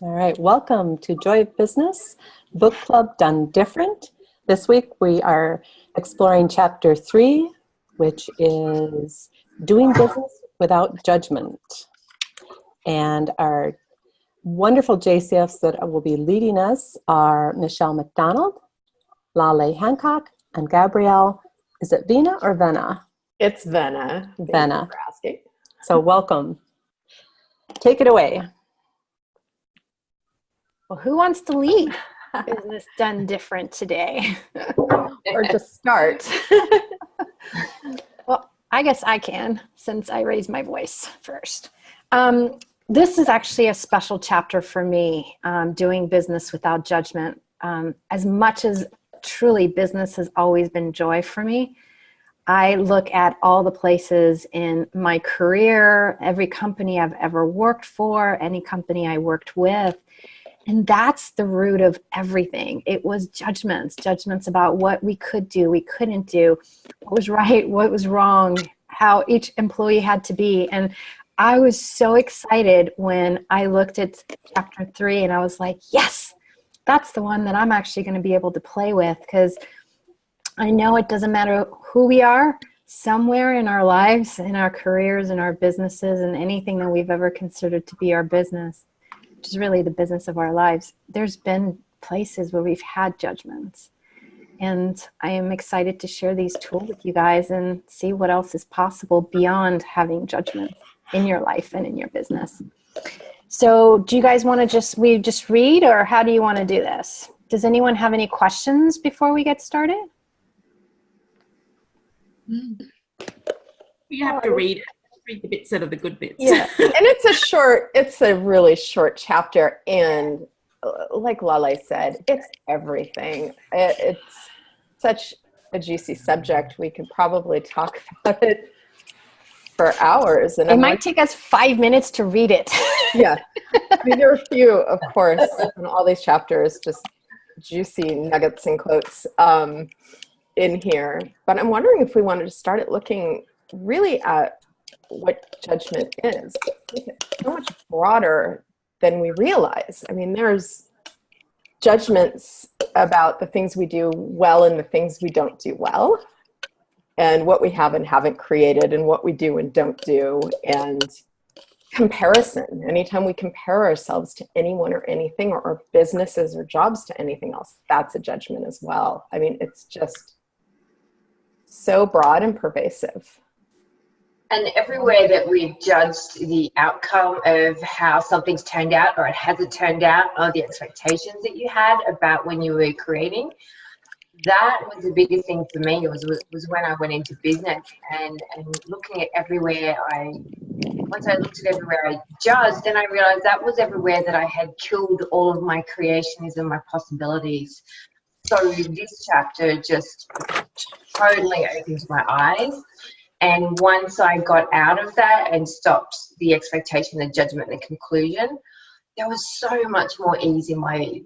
All right, welcome to Joy of Business, Book Club Done Different. This week we are exploring Chapter 3, which is Doing Business Without Judgment. And our wonderful JCFs that will be leading us are Michelle McDonald, Lale Hancock, and Gabrielle. Is it Vena or Vena? It's Vena. Vena. Thank you for asking. So welcome. Take it away. Well, who wants to lead Business Done Different today? Or to start. Well, I guess I can, since I raised my voice first. This is actually a special chapter for me, doing business without judgment. As much as truly business has always been joy for me, I look at all the places in my career, every company I've ever worked for, any company I worked with, and that's the root of everything. It was judgments about what we could do, we couldn't do, what was right, what was wrong, how each employee had to be. And I was so excited when I looked at Chapter 3 and I was like, yes, that's the one that I'm actually going to be able to play with, because I know it doesn't matter who we are, somewhere in our lives, in our careers, in our businesses, and anything that we've ever considered to be our business, which is really the business of our lives, there's been places where we've had judgments. And I am excited to share these tools with you guys and see what else is possible beyond having judgments in your life and in your business. So do you guys want to we just read, or how do you want to do this? Does anyone have any questions before we get started? You have to read the bits that are the good bits. Yeah, and it's a really short chapter, and like Lale said, it's everything. It's such a juicy subject. We could probably talk about it for hours. And it might take us 5 minutes to read it. Yeah, I mean, there are a few, of course, in all these chapters, just juicy nuggets and quotes in here. But I'm wondering if we wanted to start at looking really at what judgment is. It's so much broader than we realize. I mean, there's judgments about the things we do well and the things we don't do well, and what we have and haven't created, and what we do and don't do, and comparison. Anytime we compare ourselves to anyone or anything, or our businesses or jobs to anything else, that's a judgment as well. I mean, it's just so broad and pervasive. And everywhere that we've judged the outcome of how something's turned out, or it hasn't turned out, or the expectations that you had about when you were creating, that was the biggest thing for me. Was when I went into business and looking at everywhere once I looked at everywhere I judged, then I realized that was everywhere that I had killed all of my creations and my possibilities. So this chapter just totally opened my eyes. And once I got out of that and stopped the expectation, the judgment, the conclusion, there was so much more ease in my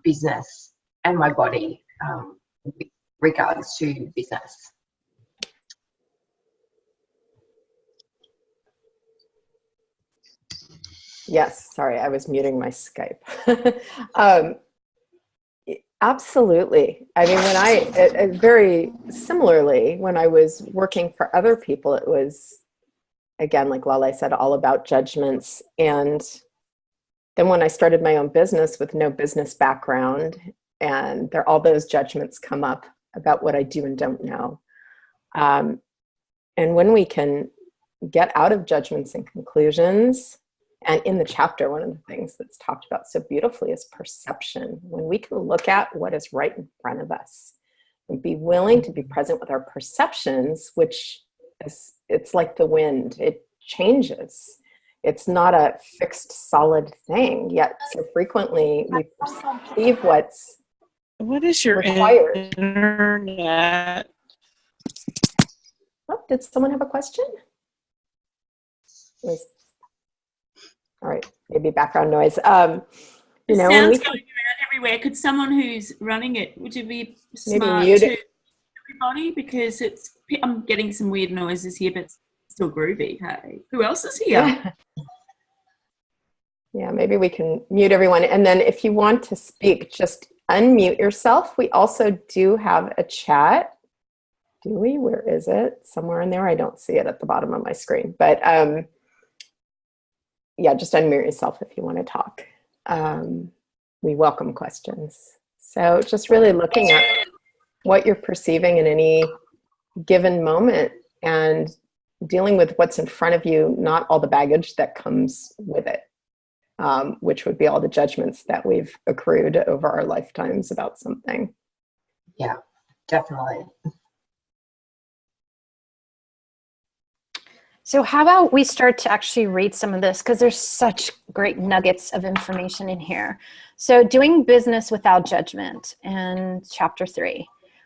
business and my body with regards to business. Yes, sorry, I was muting my Skype. Absolutely. I mean, very similarly, when I was working for other people, it was, again, like Lale said, all about judgments. And then when I started my own business with no business background, and all those judgments come up about what I do and don't know. And when we can get out of judgments and conclusions, and in the chapter, one of the things that's talked about so beautifully is perception. When we can look at what is right in front of us and be willing to be present with our perceptions, which it's like the wind, it changes. It's not a fixed, solid thing, yet so frequently we perceive what is your required. Internet? Oh, did someone have a question? All right, maybe background noise. Sounds going around everywhere. Could someone who's running it, would you be smart to everybody? Because I'm getting some weird noises here, but it's still groovy. Hey, who else is here? Yeah. Yeah, maybe we can mute everyone. And then if you want to speak, just unmute yourself. We also do have a chat. Do we? Where is it? Somewhere in there. I don't see it at the bottom of my screen. But yeah, just unmute yourself if you want to talk. We welcome questions. So just really looking at what you're perceiving in any given moment and dealing with what's in front of you, not all the baggage that comes with it, which would be all the judgments that we've accrued over our lifetimes about something. Yeah, definitely. So how about we start to actually read some of this, because there's such great nuggets of information in here. So doing business without judgment in chapter 3.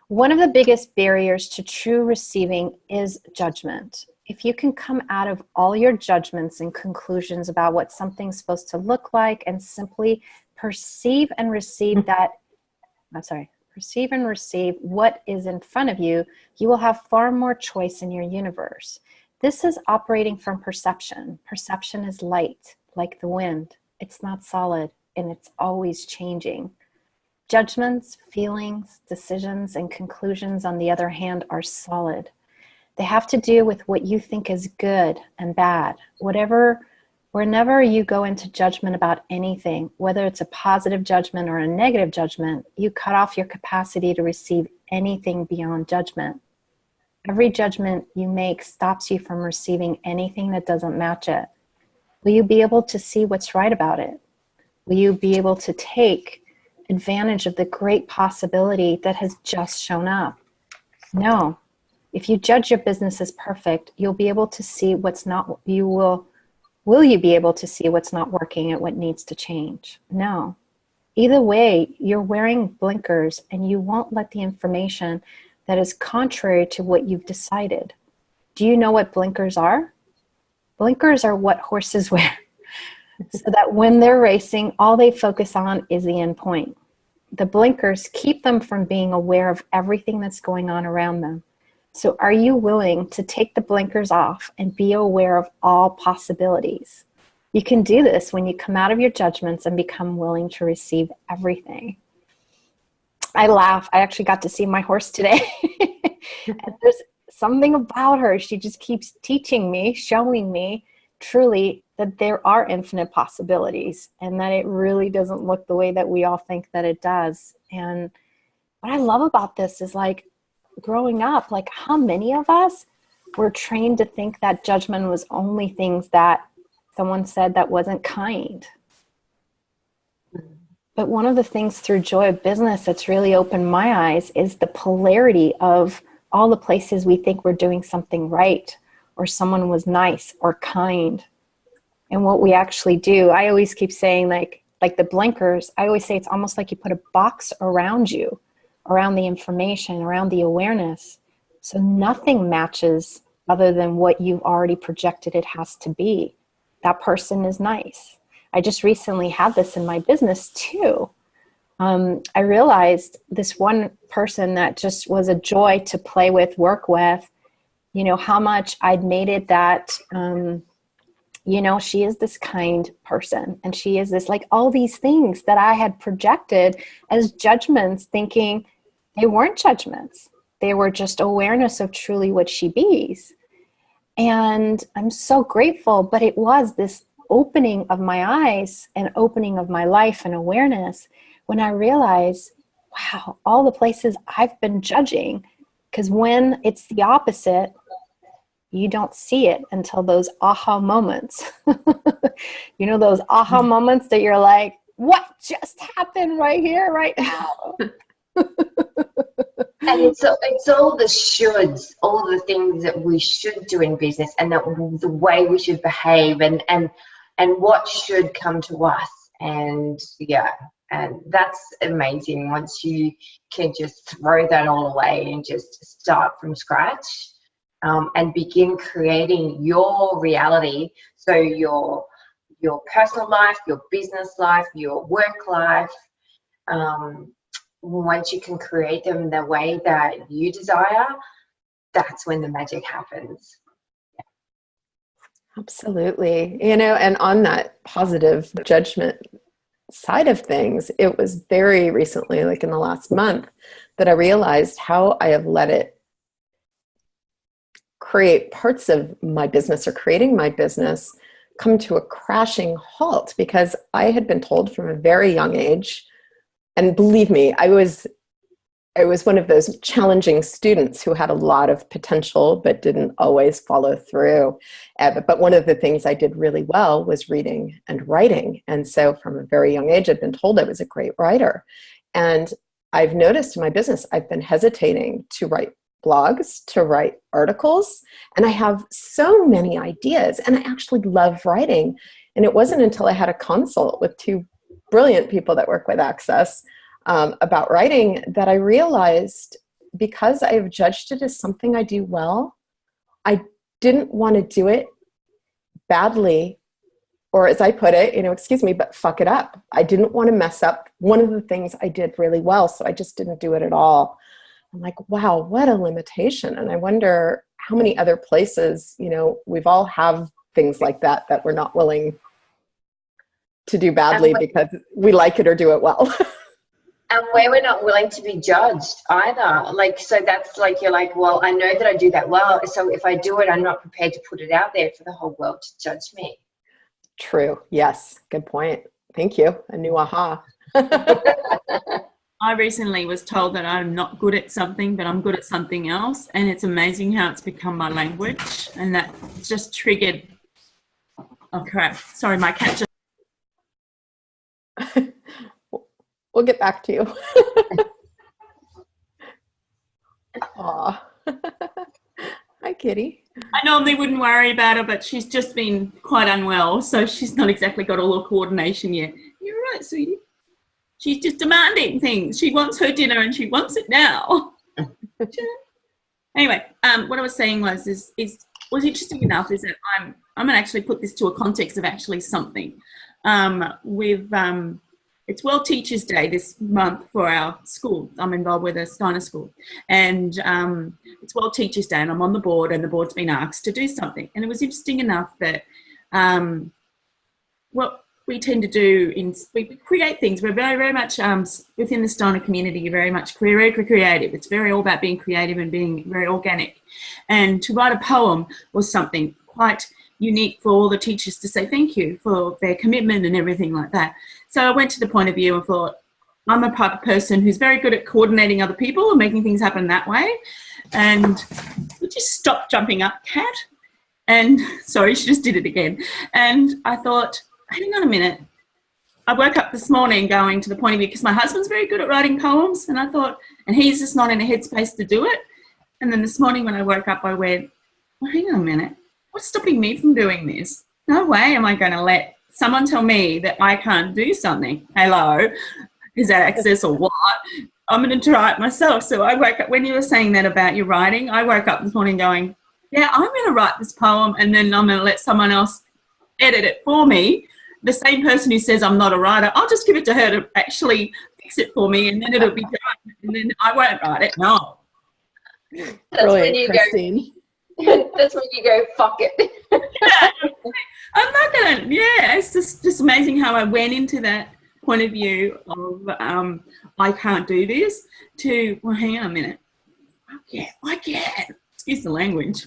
One of the biggest barriers to true receiving is judgment. If you can come out of all your judgments and conclusions about what something's supposed to look like and simply perceive and receive perceive and receive what is in front of you, you will have far more choice in your universe. This is operating from perception. Perception is light, like the wind. It's not solid, and it's always changing. Judgments, feelings, decisions, and conclusions, on the other hand, are solid. They have to do with what you think is good and bad. Whenever you go into judgment about anything, whether it's a positive judgment or a negative judgment, you cut off your capacity to receive anything beyond judgment. Every judgment you make stops you from receiving anything that doesn't match it. Will you be able to see what's right about it? Will you be able to take advantage of the great possibility that has just shown up? No. If you judge your business as perfect, you'll be able to see what's not, will you be able to see what's not working and what needs to change? No. Either way, you're wearing blinkers and you won't let the information that is contrary to what you've decided. Do you know what blinkers are? Blinkers are what horses wear, so that when they're racing, all they focus on is the end point. The blinkers keep them from being aware of everything that's going on around them. So are you willing to take the blinkers off and be aware of all possibilities? You can do this when you come out of your judgments and become willing to receive everything. I laugh. I actually got to see my horse today. And there's something about her. She just keeps teaching me, showing me truly that there are infinite possibilities and that it really doesn't look the way that we all think that it does. And what I love about this is, like, growing up, like, how many of us were trained to think that judgment was only things that someone said that wasn't kind. But one of the things through Joy of Business that's really opened my eyes is the polarity of all the places we think we're doing something right, or someone was nice or kind. And what we actually do, I always keep saying, like the blinkers, I always say it's almost like you put a box around you, around the information, around the awareness. So nothing matches other than what you've already projected it has to be. That person is nice. I just recently had this in my business too. I realized this one person that just was a joy to play with, work with, you know, how much I'd made it that, you know, she is this kind person and she is this, like, all these things that I had projected as judgments, thinking they weren't judgments. They were just awareness of truly what she bees. And I'm so grateful, but it was this opening of my eyes and opening of my life and awareness when I realized, wow, all the places I've been judging, because when it's the opposite, you don't see it until those aha moments. You know, those aha moments that you're like, what just happened right here, right now? And it's all the shoulds, all the things that we should do in business, and the way we should behave, and what should come to us. And yeah, and that's amazing once you can just throw that all away and just start from scratch, and begin creating your reality. So your personal life, your business life, your work life. Once you can create them the way that you desire, that's when the magic happens. Absolutely. And on that positive judgment side of things, it was very recently, like in the last month, that I realized how I have let it create parts of my business or creating my business come to a crashing halt, because I had been told from a very young age, and believe me, I was one of those challenging students who had a lot of potential but didn't always follow through. But one of the things I did really well was reading and writing. And so from a very young age, I'd been told I was a great writer. And I've noticed in my business, I've been hesitating to write blogs, to write articles, and I have so many ideas, and I actually love writing. And it wasn't until I had a consult with two brilliant people that work with Access about writing that I realized, because I have judged it as something I do well, I didn't want to do it badly, or as I put it, excuse me, but fuck it up. I didn't want to mess up one of the things I did really well, so I just didn't do it at all. I'm like, wow, what a limitation. And I wonder how many other places, we've all have things like that we're not willing to do badly because we like it or do it well. And where we're not willing to be judged either. Like, so that's like, you're like, well, I know that I do that well. So if I do it, I'm not prepared to put it out there for the whole world to judge me. True. Yes. Good point. Thank you. A new aha. I recently was told that I'm not good at something, but I'm good at something else. And it's amazing how it's become my language. And that just triggered, oh crap, sorry, my cat just... We'll get back to you. Aw. Hi, kitty. I normally wouldn't worry about her, but she's just been quite unwell. So she's not exactly got all the coordination yet. You're right, sweetie. She's just demanding things. She wants her dinner and she wants it now. Anyway, what I was saying was what's interesting enough is that I'm going to actually put this to a context of actually something. It's World Teachers Day this month for our school. I'm involved with a Steiner school. And it's World Teachers Day and I'm on the board, and the board's been asked to do something. And it was interesting enough that what we tend to do we create things. We're very, very much within the Steiner community, you're very much creative. It's very all about being creative and being very organic. And to write a poem was something quite unique for all the teachers to say thank you for their commitment and everything like that. So I went to the point of view and thought, I'm a type of person who's very good at coordinating other people and making things happen that way. And we just stopped jumping up, Cat. And sorry, she just did it again. And I thought, hang on a minute. I woke up this morning going to the point of view, because my husband's very good at writing poems, and I thought, and he's just not in a headspace to do it. And then this morning when I woke up, I went, well, hang on a minute. What's stopping me from doing this? No way am I going to let someone tell me that I can't do something. Hello, is that access or what? I'm going to try it myself. So I woke up, when you were saying that about your writing, I woke up this morning going, yeah, I'm going to write this poem and then I'm going to let someone else edit it for me. The same person who says I'm not a writer, I'll just give it to her to actually fix it for me, and then it'll be done. And then I won't write it. No. That's when you Christine. That's when you go, fuck it. I'm not going to, it's just amazing how I went into that point of view of I can't do this to, well, hang on a minute. I can. Excuse the language.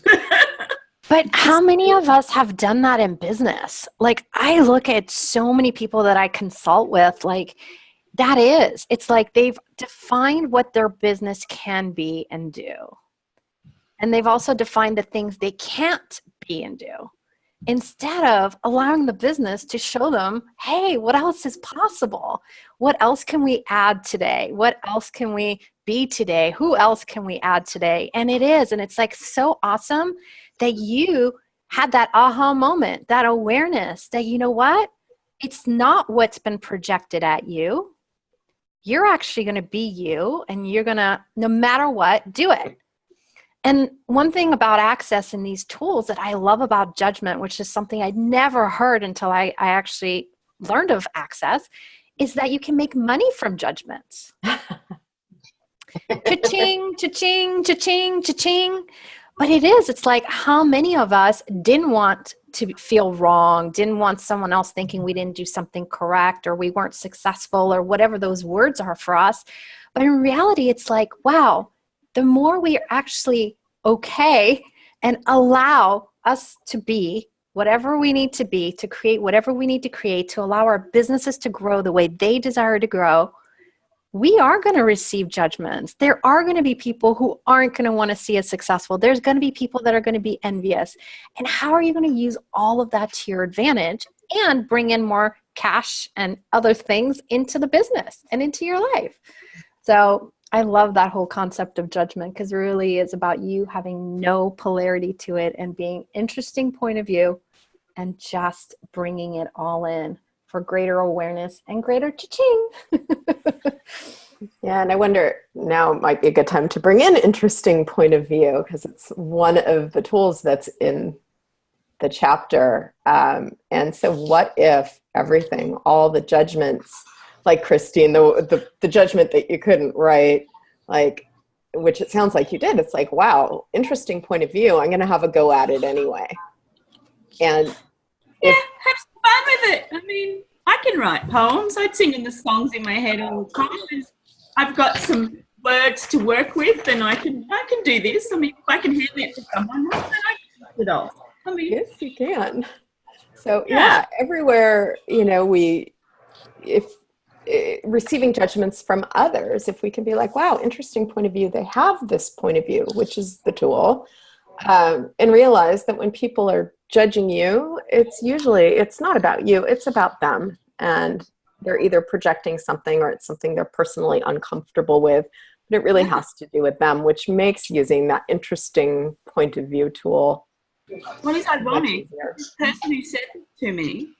But how many of us have done that in business? Like, I look at so many people that I consult with, like, it's like they've defined what their business can be and do. And they've also defined the things they can't be and do, instead of allowing the business to show them, hey, what else is possible? What else can we add today? What else can we be today? Who else can we add today? And it's like so awesome that you had that aha moment, that awareness that, you know what? It's not what's been projected at you. You're actually going to be you, and you're going to, no matter what, do it. And one thing about Access and these tools that I love about judgment, which is something I'd never heard until I actually learned of Access, is that you can make money from judgments. Cha-ching, cha-ching, cha-ching, cha-ching. But it's like, how many of us didn't want to feel wrong, didn't want someone else thinking we didn't do something correct or we weren't successful or whatever those words are for us. But in reality, it's like, wow, the more we are actually okay and allow us to be whatever we need to be, to create whatever we need to create, to allow our businesses to grow the way they desire to grow, we are going to receive judgments. There are going to be people who aren't going to want to see us successful. There's going to be people that are going to be envious. And how are you going to use all of that to your advantage and bring in more cash and other things into the business and into your life? So I love that whole concept of judgment, because really it's about you having no polarity to it and being interesting point of view and just bringing it all in for greater awareness and greater cha-ching. Yeah, and I wonder, now might be a good time to bring in interesting point of view, because it's one of the tools that's in the chapter. And so what if everything, all the judgments, like Christine, the judgment that you couldn't write, like, which it sounds like you did, it's like, wow, interesting point of view. I'm going to have a go at it anyway. And yeah, have some fun with it. I mean, I can write poems. I'd sing in the songs in my head all the time. I've got some words to work with, and I can do this. I mean, if I can hand it to someone, then I can do it all. I mean, yes, you can. So yeah, everywhere, you know, receiving judgments from others, if we can be like, wow, interesting point of view, they have this point of view, which is the tool, and realize that when people are judging you, it's not about you, it's about them, and they're either projecting something or it's something they're personally uncomfortable with, but it really has to do with them, which makes using that interesting point of view tool. Well, it's ironic. The person who said it to me,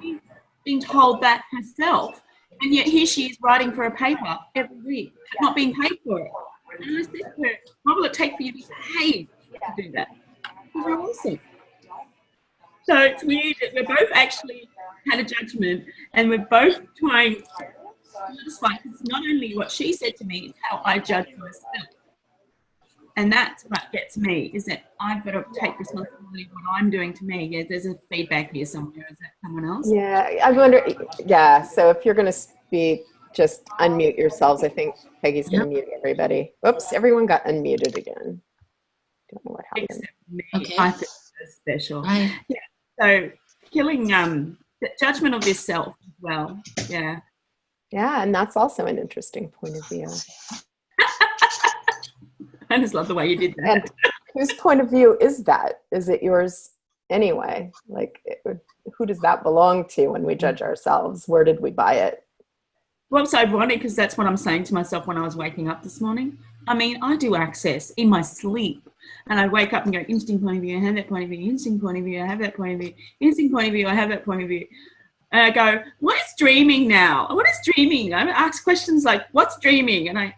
she's been told that herself, and yet here she is writing for a paper every week, not being paid for it. And I said to her, what will it take for you to be paid to do that? You're awesome. So it's weird that we're both actually had a judgment, and we're both trying to satisfy, because not only what she said to me, it's how I judge myself. And that's what gets me, is that I've got to take responsibility for what I'm doing to me. Yeah, there's a feedback here somewhere. Is that someone else? Yeah, I wonder, yeah, so if you're going to speak, just unmute yourselves. I think Peggy's going to mute everybody. Oops, everyone got unmuted again. Don't know what happened. Except me. Okay. I feel so special. Right. Yeah, so killing the judgment of yourself as well. Yeah. Yeah, and that's also an interesting point of view. I just love the way you did that. And whose point of view is that? Is it yours anyway? Like, who does that belong to when we judge ourselves? Where did we buy it? Well, it's ironic, because that's what I'm saying to myself when I was waking up this morning. I mean, I do access in my sleep, and I wake up and go, instinct point of view, I have that point of view, instinct point of view, I have that point of view, instinct point of view, I have that point of view. And I go, what is dreaming now? What is dreaming? I ask questions like, what's dreaming? And I,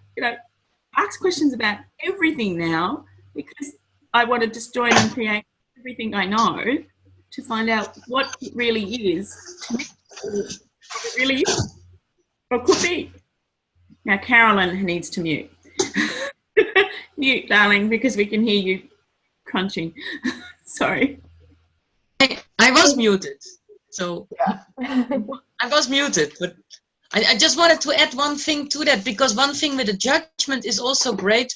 ask questions about everything now, because I want to just join and create everything I know to find out what it really is to me, what it really is, or could be. Now, Carolyn needs to mute. Mute, darling, because we can hear you crunching. Sorry. I was muted, so I was muted, but I just wanted to add one thing to that, because one thing with the judgment is also great.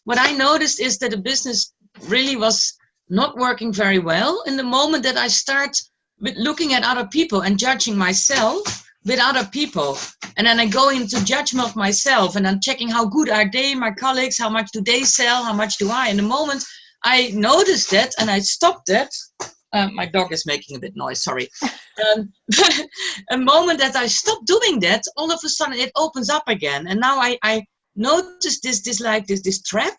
What I noticed is that the business really was not working very well in the moment that I start with looking at other people and judging myself with other people. And then I go into judgment of myself, and I'm checking how good are they, my colleagues, how much do they sell, how much do I. In the moment I noticed that and I stopped that. My dog is making a bit noise, sorry. A moment that I stopped doing that, all of a sudden it opens up again. And now I notice this trap.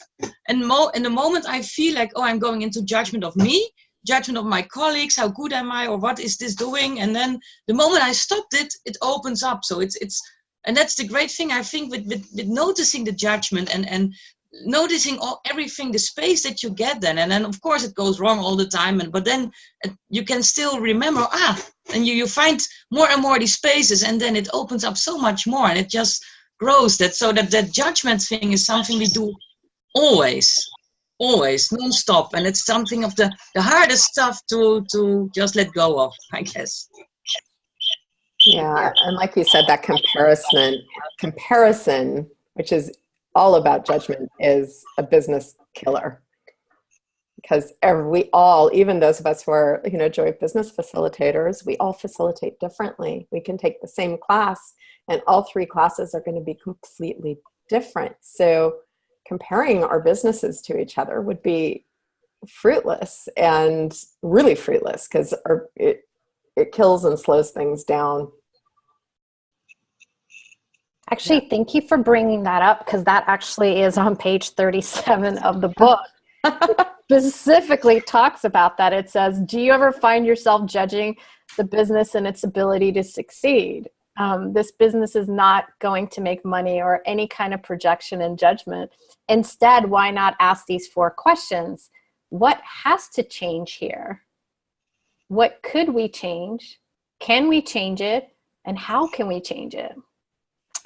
And in the moment I feel like, oh, I'm going into judgment of me, judgment of my colleagues, how good am I, or what is this doing? And then the moment I stopped it, it opens up. So it's and that's the great thing, I think, with noticing the judgment and noticing everything, the space that you get then. And then of course it goes wrong all the time, but then you can still remember, and you find more and more these spaces, and then it opens up so much more, and it just grows. That judgment thing is something we do always, always non-stop, and it's something of the hardest stuff to just let go of, I guess. Yeah, and like you said, that comparison, which is all about judgment, is a business killer. Because we all, even those of us who are, Joy of Business facilitators, we all facilitate differently. We can take the same class, and all 3 classes are going to be completely different. So comparing our businesses to each other would be fruitless, and really fruitless, because it kills and slows things down. Actually, thank you for bringing that up, because that actually is on page 37 of the book. Specifically talks about that. It says, do you ever find yourself judging the business and its ability to succeed? This business is not going to make money, or any kind of projection and judgment. Instead, why not ask these 4 questions? What has to change here? What could we change? Can we change it? And how can we change it?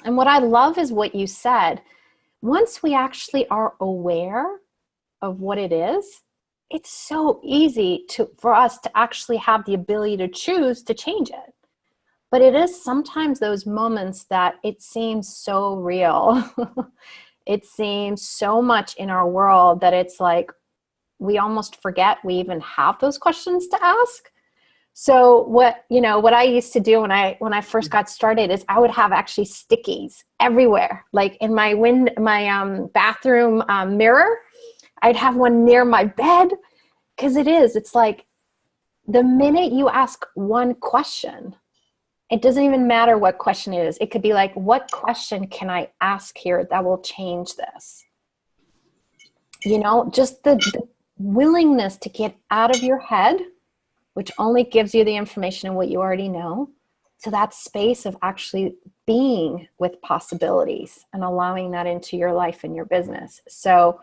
And what I love is what you said. Once we actually are aware of what it is, it's so easy for us to actually have the ability to choose to change it. But it is sometimes those moments that it seems so real. It seems so much in our world that it's like we almost forget we even have those questions to ask. So what I used to do when I first got started is I would have actually stickies everywhere, like in my bathroom mirror. I'd have one near my bed, because it's like the minute you ask one question, it doesn't even matter what question it is. It could be like, what question can I ask here that will change this? Just the willingness to get out of your head, which only gives you the information and what you already know, to that space of actually being with possibilities and allowing that into your life and your business. So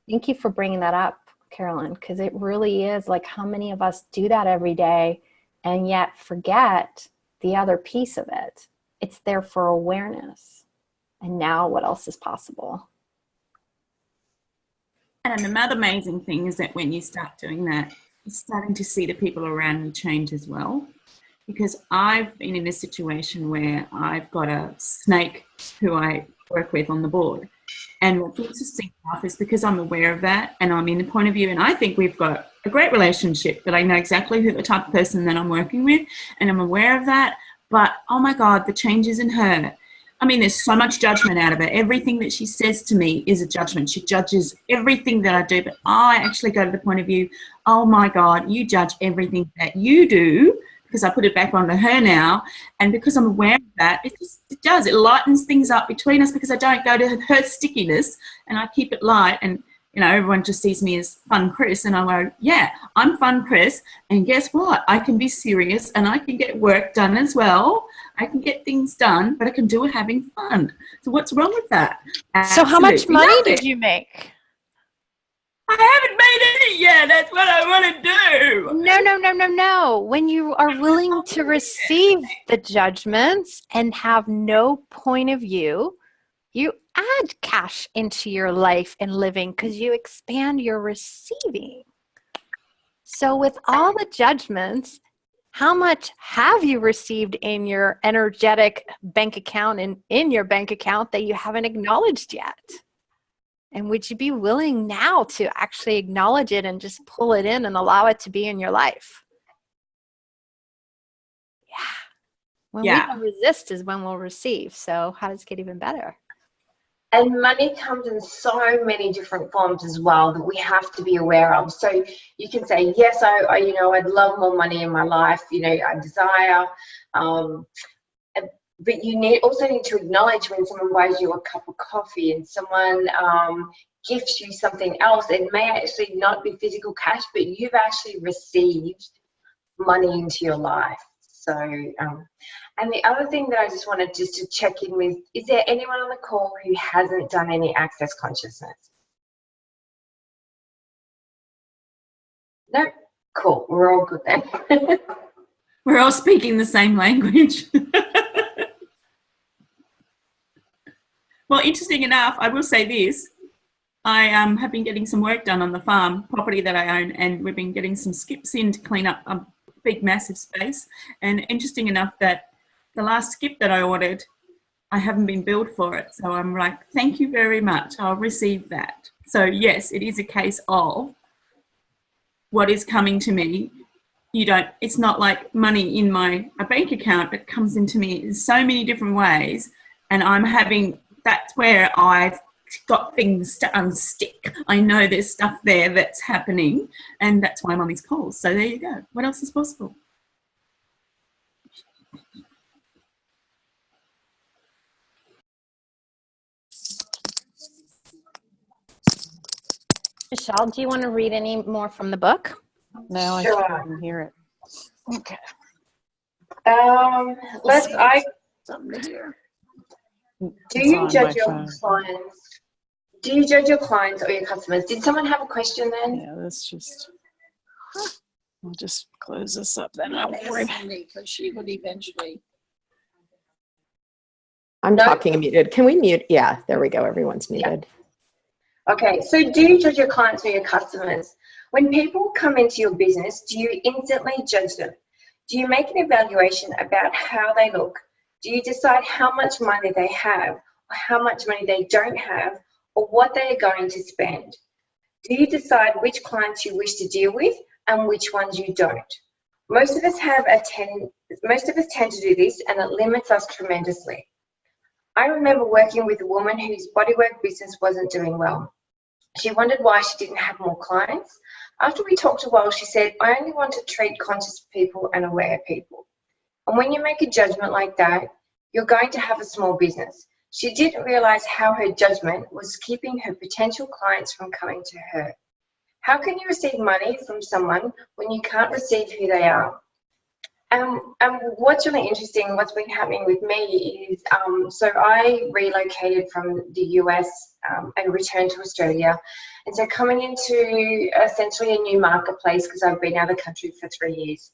thank you for bringing that up, Carolyn, because it really is like, how many of us do that every day and yet forget the other piece of it? It's there for awareness. And now what else is possible? And another amazing thing is that when you start doing that, you're starting to see the people around you change as well. Because I've been in a situation where I've got a snake who I work with on the board. And what's interesting enough is because I'm aware of that, and I'm in the point of view, and I think we've got a great relationship, that I know exactly who the type of person that I'm working with, and I'm aware of that. But oh my God, the changes in her. I mean, there's so much judgment out of her. Everything that she says to me is a judgment. She judges everything that I do, but I actually go to the point of view, oh my God, you judge everything that you do, because I put it back onto her now. And because I'm aware of that, it lightens things up between us, because I don't go to her stickiness and I keep it light. And, everyone just sees me as fun Chris, and I go, yeah, I'm fun Chris. And guess what? I can be serious and I can get work done as well. I can get things done, but I can do it having fun. So what's wrong with that? So how much money nothing. did you make? I haven't made any yet. That's what I want to do. No. When you are willing to receive the judgments and have no point of view, you add cash into your life and living, because you expand your receiving. So with all the judgments, how much have you received in your energetic bank account and in your bank account that you haven't acknowledged yet? And would you be willing now to actually acknowledge it and just pull it in and allow it to be in your life? Yeah. When we don't resist is when we'll receive. So how does it get even better? And money comes in so many different forms as well that we have to be aware of. So you can say, yes, I'd love more money in my life. I desire. But you also need to acknowledge when someone buys you a cup of coffee and someone gifts you something else. It may actually not be physical cash, but you've actually received money into your life. So, and the other thing that I just wanted to check in with, is there anyone on the call who hasn't done any access consciousness? No? Cool. We're all good then. We're all speaking the same language. Well, interesting enough, I will say this. I have been getting some work done on the farm property that I own, and we've been getting some skips in to clean up a big, massive space. And interesting enough that the last skip that I ordered, I haven't been billed for it. So I'm like, thank you very much. I'll receive that. So yes, it is a case of what is coming to me. It's not like money in a bank account. It comes into me in so many different ways. And that's where I've got things to unstick. I know there's stuff there that's happening, and that's why I'm on these calls. So there you go. What else is possible? Michelle, do you want to read any more from the book? No, Sure. I can't even hear it. Okay. Something to hear. Do It's you on judge my your phone. clients? Do you judge your clients or your customers? Did someone have a question then? Yeah, that's just. I'll just close this up then. I won't worry about me because she would eventually. I'm No. talking and muted. Can we mute? Yeah, there we go. Everyone's muted. Okay, so do you judge your clients or your customers? When people come into your business, do you instantly judge them? Do you make an evaluation about how they look? Do you decide how much money they have, or how much money they don't have, or what they are going to spend? Do you decide which clients you wish to deal with and which ones you don't? Most of us tend to do this, and it limits us tremendously. I remember working with a woman whose bodywork business wasn't doing well. She wondered why she didn't have more clients. After we talked a while, she said, I only want to treat conscious people and aware people. And when you make a judgment like that, you're going to have a small business. She didn't realize how her judgment was keeping her potential clients from coming to her. How can you receive money from someone when you can't receive who they are? And what's really interesting, what's been happening with me is, so I relocated from the US and returned to Australia. And so coming into essentially a new marketplace because I've been out of the country for 3 years.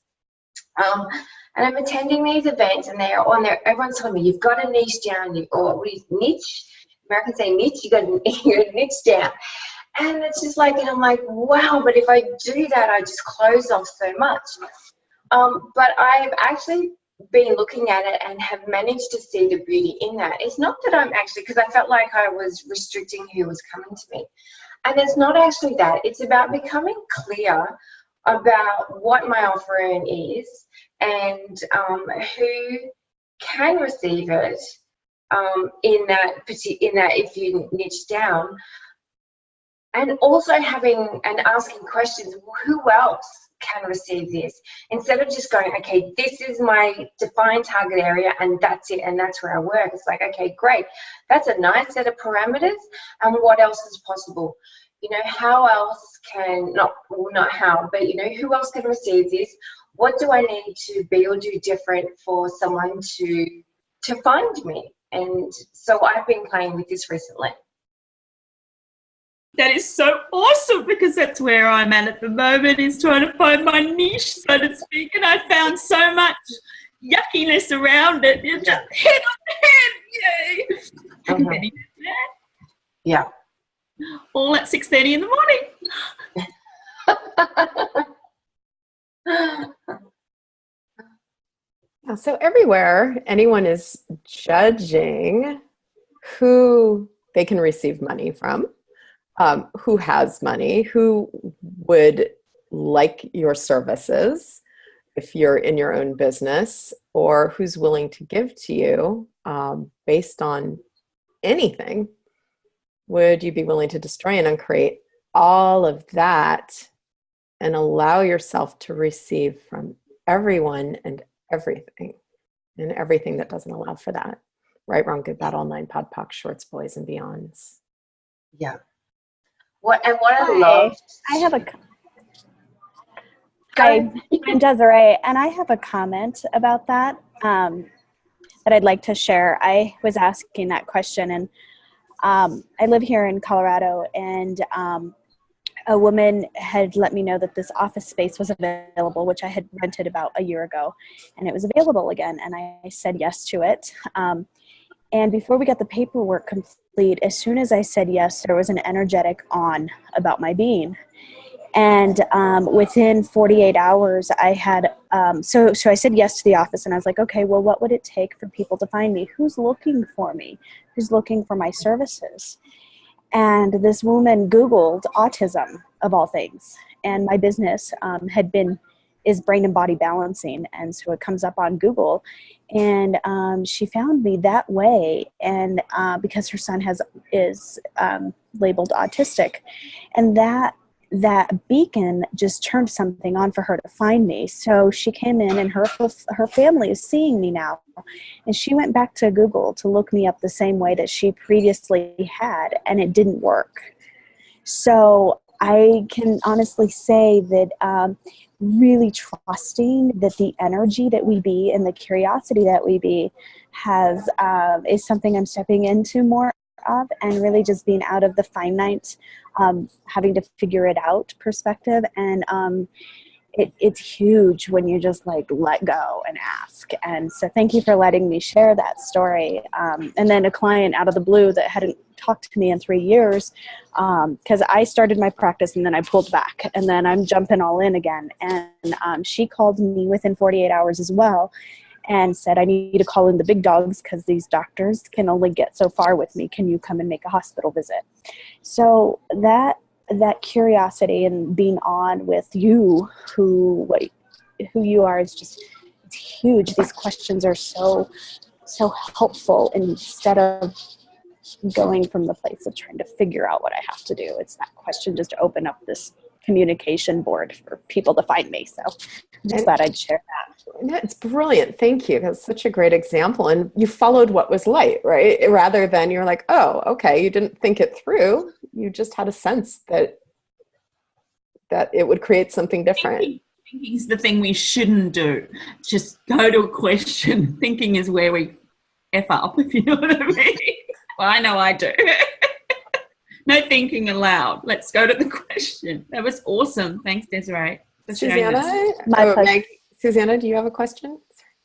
And I'm attending these events and they're on there, everyone's telling me, you've got to niche down, niche? Americans say niche, you got to niche down. And it's just like, and I'm like, wow, but if I do that, I just close off so much. But I've actually been looking at it and have managed to see the beauty in that. It's not that I'm actually, because I felt like I was restricting who was coming to me. And it's not actually that. It's about becoming clear about what my offering is and who can receive it in that if you niche down. And also having and asking questions, who else can receive this? Instead of just going, okay, this is my defined target area and that's it and that's where I work. It's like, okay, great. That's a nice set of parameters. And what else is possible? You know, how else can, not how, but you know, who else can receive this? What do I need to be or do different for someone to find me? And so I've been playing with this recently. That is so awesome because that's where I'm at the moment, is trying to find my niche, so to speak. And I found so much yuckiness around it. You're just head on head, yay! Everybody did that. Yeah. All at 6:30 in the morning. So everywhere anyone is judging who they can receive money from, who has money, who would like your services if you're in your own business, or who's willing to give to you based on anything. Would you be willing to destroy and uncreate all of that and allow yourself to receive from everyone and everything that doesn't allow for that? Right, wrong, good, bad, all nine, pod, poc, shorts, boys, and beyonds. Yeah. What I love. I have a. Hi, I'm Desiree, and I have a comment about that that I'd like to share. I was asking that question, and I live here in Colorado, and a woman had let me know that this office space was available, which I had rented about a year ago, and it was available again, and I said yes to it. And before we got the paperwork complete, as soon as I said yes, there was an energetic on about my being. And within 48 hours, I had, so I said yes to the office, and I was like, okay, well, what would it take for people to find me? Who's looking for me? Who's looking for my services? And this woman Googled autism, of all things. And my business is brain and body balancing. And so it comes up on Google. And she found me that way. And because her son is labeled autistic. And that beacon just turned something on for her to find me. So she came in, and her family is seeing me now. And she went back to Google to look me up the same way that she previously had, and it didn't work. So I can honestly say that really trusting that the energy that we be and the curiosity that we be is something I'm stepping into more of, and really just being out of the finite, having to figure it out perspective. And it's huge when you just like let go and ask. And so thank you for letting me share that story. And then a client out of the blue that hadn't talked to me in 3 years, because I started my practice and then I pulled back, and then I'm jumping all in again. And she called me within 48 hours as well, and said, I need to call in the big dogs because these doctors can only get so far with me. Can you come and make a hospital visit? So that curiosity and being on with you, who you are, is just, it's huge. These questions are so helpful, instead of going from the place of trying to figure out what I have to do. It's that question just to open up this communication board for people to find me. So I just thought I'd share that. Yeah, it's brilliant. Thank you. That's such a great example. And you followed what was light, right? Rather than you're like, oh, okay, you didn't think it through. You just had a sense that it would create something different. Thinking is the thing we shouldn't do. Just go to a question. Thinking is where we F up, if you know what I mean. Well, I know I do. No thinking allowed. Let's go to the question. That was awesome. Thanks, Desiree. Susanna? Susanna, do you have a question?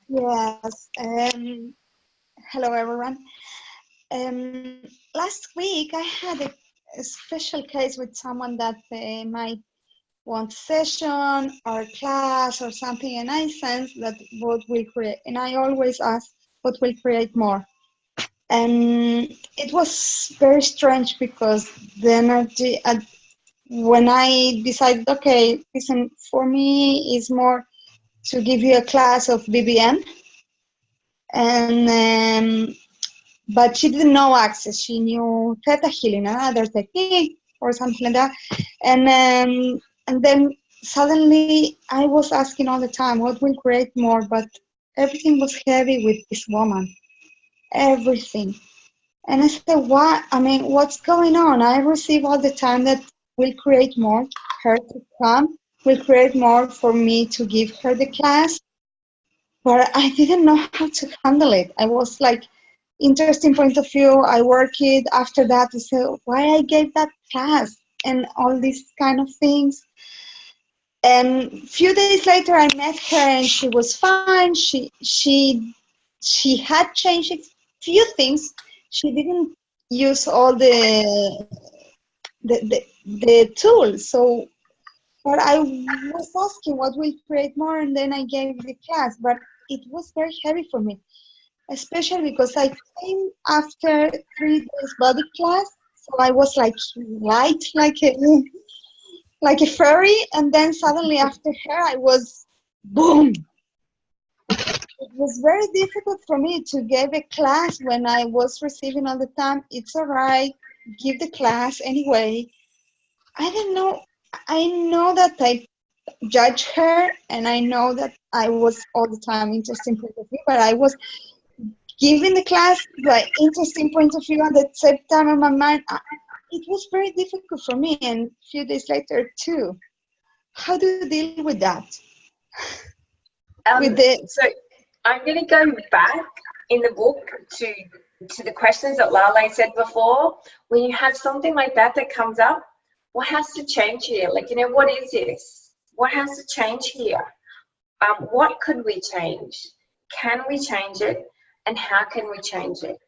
Yes. Hello, everyone. Last week, I had a special case with someone that might want session or class or something, and I sense that what will create, and I always ask what will create more. And it was very strange because the energy, when I decided, okay, listen, for me is more to give you a class of BBN, and but she didn't know Access. She knew Theta Healing, another technique or something like that, and then suddenly I was asking all the time, what will create more? But everything was heavy with this woman. Everything. And I said, what? I mean, what's going on? I receive all the time that will create more, her to come, will create more for me to give her the class. But I didn't know how to handle it. I was like, interesting point of view, I work it. After that, I said, why I gave that class? And all these kind of things. And a few days later, I met her and she was fine. She had changed a few things. She didn't use all the tools. So, but I was asking what will create more, and then I gave the class. But it was very heavy for me, especially because I came after 3 days body class. So I was like light, like a fairy, and then suddenly after her, I was boom. It was very difficult for me to give a class when I was receiving all the time. It's all right, give the class anyway. I don't know. I know that I judge her, and I know that I was all the time interesting point of view, but I was giving the class the interesting point of view at the same time in my mind. It was very difficult for me, and a few days later too. How do you deal with that? So I'm going to go back in the book to the questions that Lale said before. When you have something like that comes up, what has to change here? Like, what is this? What has to change here? What could we change? Can we change it? And how can we change it?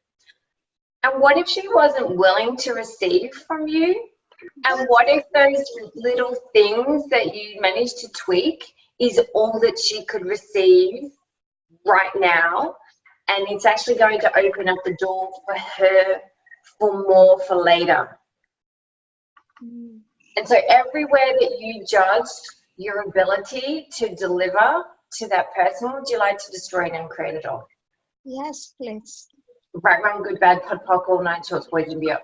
And what if she wasn't willing to receive from you? And what if those little things that you managed to tweak is all that she could receive right now? And it's actually going to open up the door for her for more for later. And so everywhere that you judged your ability to deliver to that person, would you like to destroy it and create it all? Yes, please. Right, wrong, good, bad, pod, poc, all nine shorts, boys and beyond.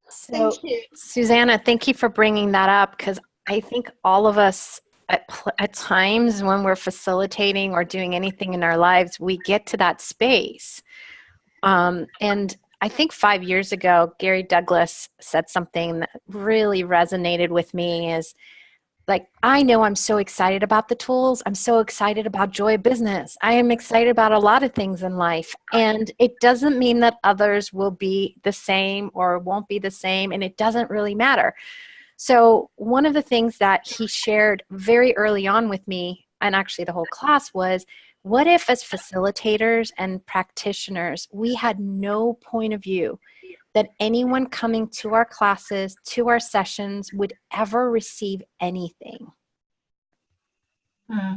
So, Thank you. Susanna, thank you for bringing that up, because I think all of us at times when we're facilitating or doing anything in our lives, we get to that space. And I think 5 years ago, Gary Douglas said something that really resonated with me is like, I know I'm so excited about the tools. I'm so excited about joy of business. I am excited about a lot of things in life. And it doesn't mean that others will be the same or won't be the same. And it doesn't really matter. So one of the things that he shared very early on with me, and actually the whole class, was, what if as facilitators and practitioners, we had no point of view that anyone coming to our classes, to our sessions, would ever receive anything?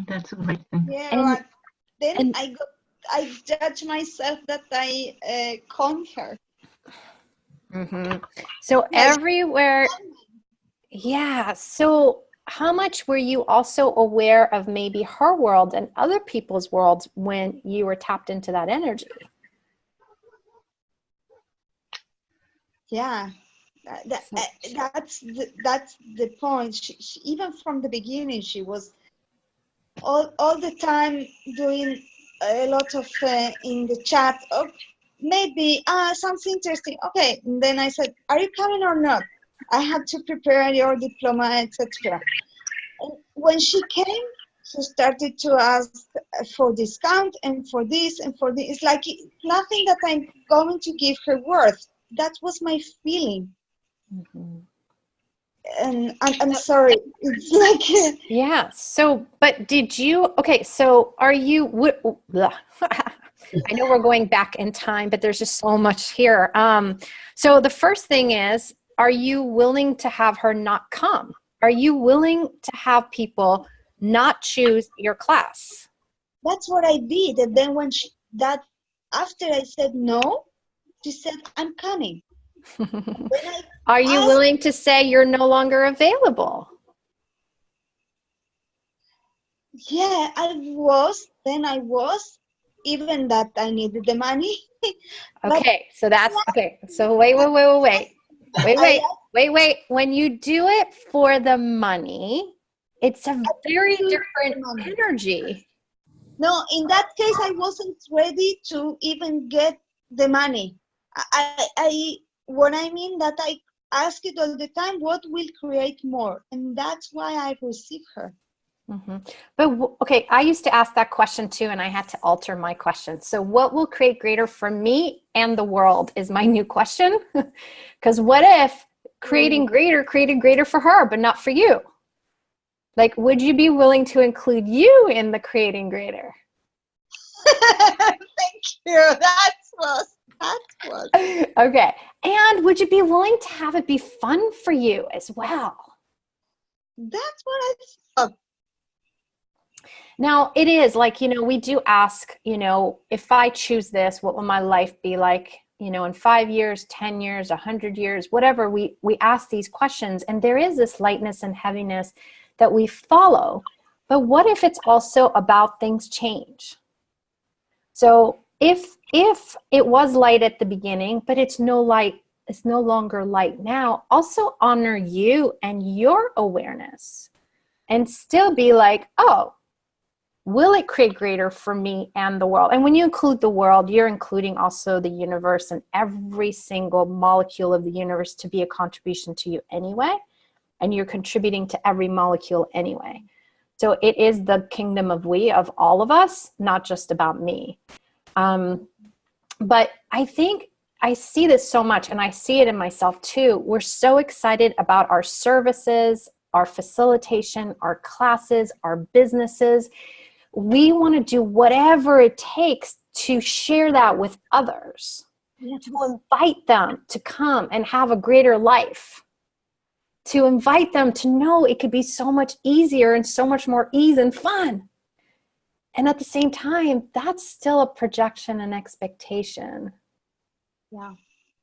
That's a great thing. Yeah, And- then and- I judge myself that I con her. Mm-hmm. So everywhere, yeah. So how much were you also aware of maybe her world and other people's worlds when you were tapped into that energy? Yeah, that's the point. She, even from the beginning, she was all the time doing a lot of in the chat. Oh, maybe sounds interesting. Okay, and then I said, "Are you coming or not? I have to prepare your diploma, etc." When she came, she started to ask for discount and for this and for this. It's like nothing that I'm going to give her worth. That was my feeling. Mm-hmm. And I'm sorry. It's like Yeah. So, but did you, okay, so are you, I know we're going back in time, but there's just so much here. So the first thing is, are you willing to have her not come? Are you willing to have people not choose your class? that's what I did. And then when after I said no, she said, "I'm coming." Are you willing to say you're no longer available? Yeah, I was. Then I was, even that I needed the money. Okay, so that's, okay, so wait. When you do it for the money, it's a very different energy. No, in that case, I wasn't ready to even get the money. What I mean that I ask it all the time, what will create more? And that's why I receive her. Mm-hmm. But okay, I used to ask that question too, and I had to alter my question. So what will create greater for me and the world is my new question. Because what if creating greater created greater for her, but not for you? Like, would you be willing to include you in the creating greater? Thank you. That was. Okay. And would you be willing to have it be fun for you as well? That's what I thought. Now, it is like, we do ask, if I choose this, what will my life be like, in 5 years, 10 years, 100 years, whatever. We ask these questions, and there is this lightness and heaviness that we follow. But what if it's also about things change? So if it was light at the beginning, but it's no longer light now, also honor you and your awareness and still be like, oh, will it create greater for me and the world? And when you include the world, you're including also the universe and every single molecule of the universe to be a contribution to you anyway. And you're contributing to every molecule anyway. So it is the kingdom of we, of all of us, not just about me. But I think I see this so much, and I see it in myself too. We're so excited about our services, our facilitation, our classes, our businesses. We want to do whatever it takes to share that with others. to invite them to come and have a greater life, to invite them to know it could be so much easier and so much more ease and fun. And at the same time, that's still a projection and expectation. Yeah.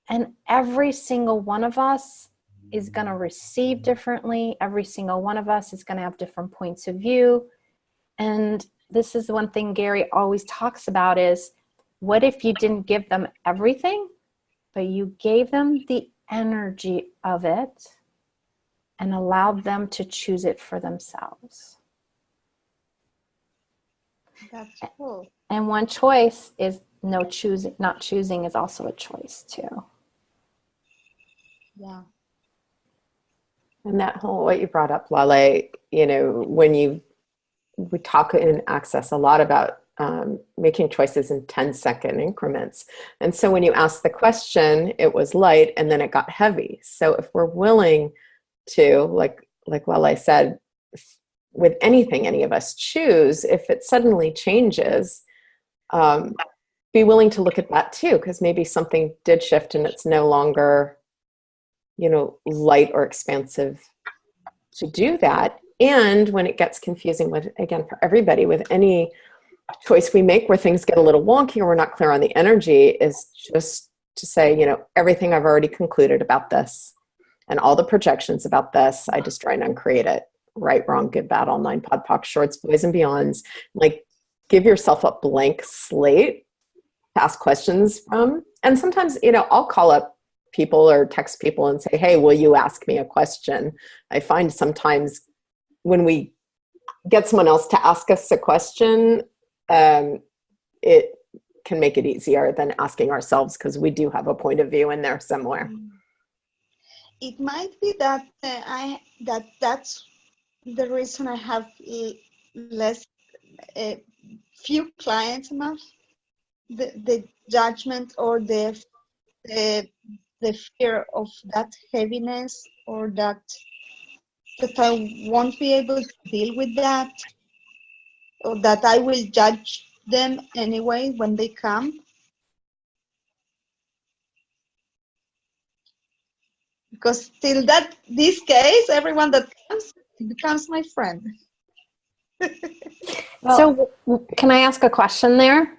And every single one of us is going to receive differently. Every single one of us is going to have different points of view. And this is the one thing Gary always talks about is, what if you didn't give them everything, but you gave them the energy of it and allowed them to choose it for themselves? That's cool. And one choice is not choosing is also a choice too. Yeah. And that whole, what you brought up, Lale, you know, we talk in Access a lot about making choices in 10-second increments. And so when you asked the question, it was light and then it got heavy. So if we're willing to, like Lale said, with anything any of us choose, if it suddenly changes, be willing to look at that too, because maybe something did shift and it's no longer, you know, light or expansive to do that. And when it gets confusing with, again, for everybody, with any choice we make where things get a little wonky or we're not clear on the energy, is just to say, you know, everything I've already concluded about this and all the projections about this, I destroy and uncreate it. Right, wrong, good, bad, all 9, pod, poc, shorts, boys and beyonds. Like, give yourself a blank slate to ask questions from. And sometimes, you know, I'll call up people or text people and say, hey, will you ask me a question? I find sometimes when we get someone else to ask us a question, it can make it easier than asking ourselves, because we do have a point of view in there somewhere. It might be that that's the reason I have less, few clients enough. The judgment or the fear of that heaviness, or that I won't be able to deal with that, or that I will judge them anyway when they come. Because till this case, everyone that comes becomes my friend. So can I ask a question there?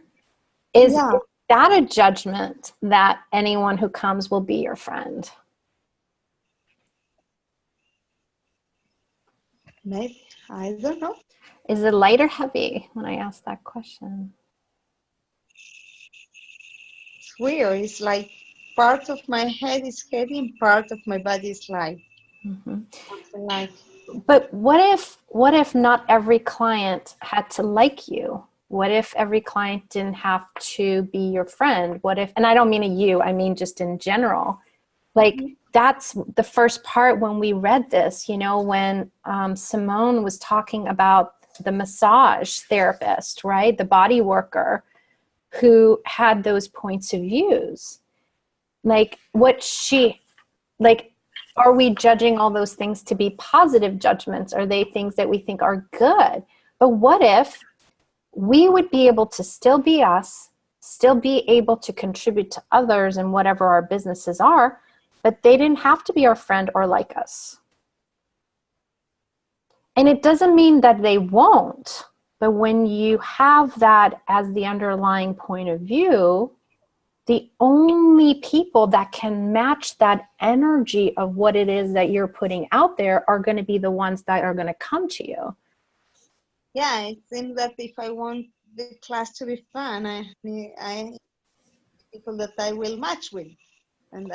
Is Yeah. that a judgment that anyone who comes will be your friend? Maybe. I don't know. Is it light or heavy when I ask that question? It's weird. It's like part of my head is heavy and part of my body is light. Mm-hmm. Like, but what if not every client had to like you? What if every client didn't have to be your friend? What if, and I don't mean a you, I mean just in general. Like, that's the first part when we read this, you know, when Simone was talking about the massage therapist, right? The body worker who had those points of views. Like, are we judging all those things to be positive judgments? Are they things that we think are good? But what if we would be able to still be us, still be able to contribute to others in whatever our businesses are, but they didn't have to be our friend or like us? And it doesn't mean that they won't, but when you have that as the underlying point of view, the only people that can match that energy of what it is that you're putting out there are going to be the ones that are going to come to you. yeah, it seems that if I want the class to be fun, I people that I will match with, and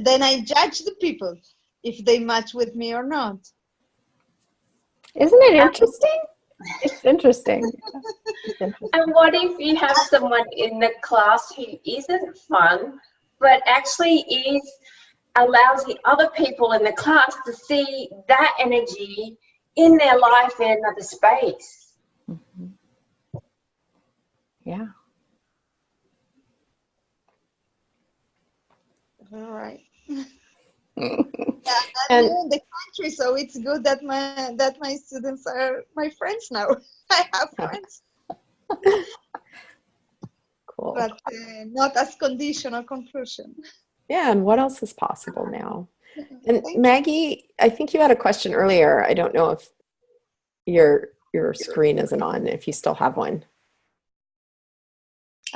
then I judge the people if they match with me or not. Isn't it interesting? It's interesting. And what if you have someone in the class who isn't fun, but actually allows the other people in the class to see that energy in their life in another space? Mm-hmm. Yeah. All right. Yeah, I'm new in the country, so it's good that my students are my friends now. I have friends. Cool. Wow. but not as conditional conclusion. Yeah, and what else is possible now? And Thank you. Maggie, I think you had a question earlier. I don't know if your screen isn't on, if you still have one.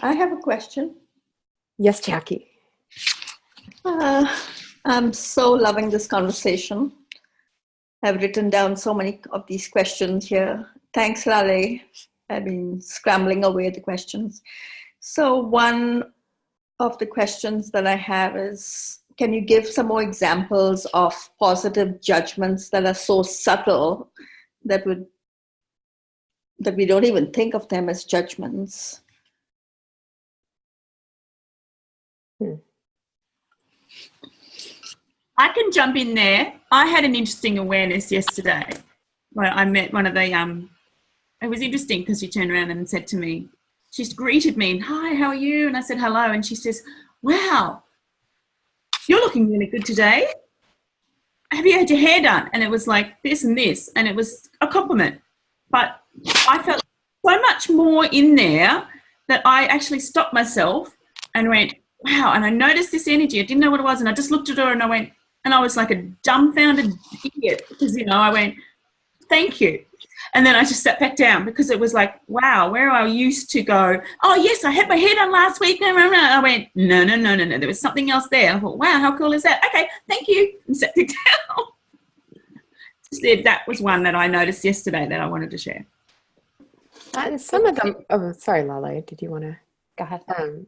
I have a question. Yes, Jackie. I'm so loving this conversation. I've written down so many of these questions here. Thanks, Lale. I've been scrambling away the questions. So one of the questions that I have is, can you give some more examples of positive judgments that are so subtle that we don't even think of them as judgments? I can jump in there. I had an interesting awareness yesterday where I met one of the, it was interesting because she turned around and said to me, she greeted me and, hi, how are you? And I said, hello. And she says, wow, you're looking really good today. Have you had your hair done? And it was like this and this, and it was a compliment. But I felt so much more in there that I actually stopped myself and went, wow. And I noticed this energy. I didn't know what it was. And I just looked at her and I went, and I was like a dumbfounded idiot because, you know, I went, thank you. And then I just sat back down because it was like, wow, where I used to go, oh, yes, I had my hair done last week. I went, no. There was something else there. I thought, wow, how cool is that? Okay, thank you. And sat it down. That was one that I noticed yesterday that I wanted to share. And some of them, oh, sorry, Lale, did you want to? Go ahead.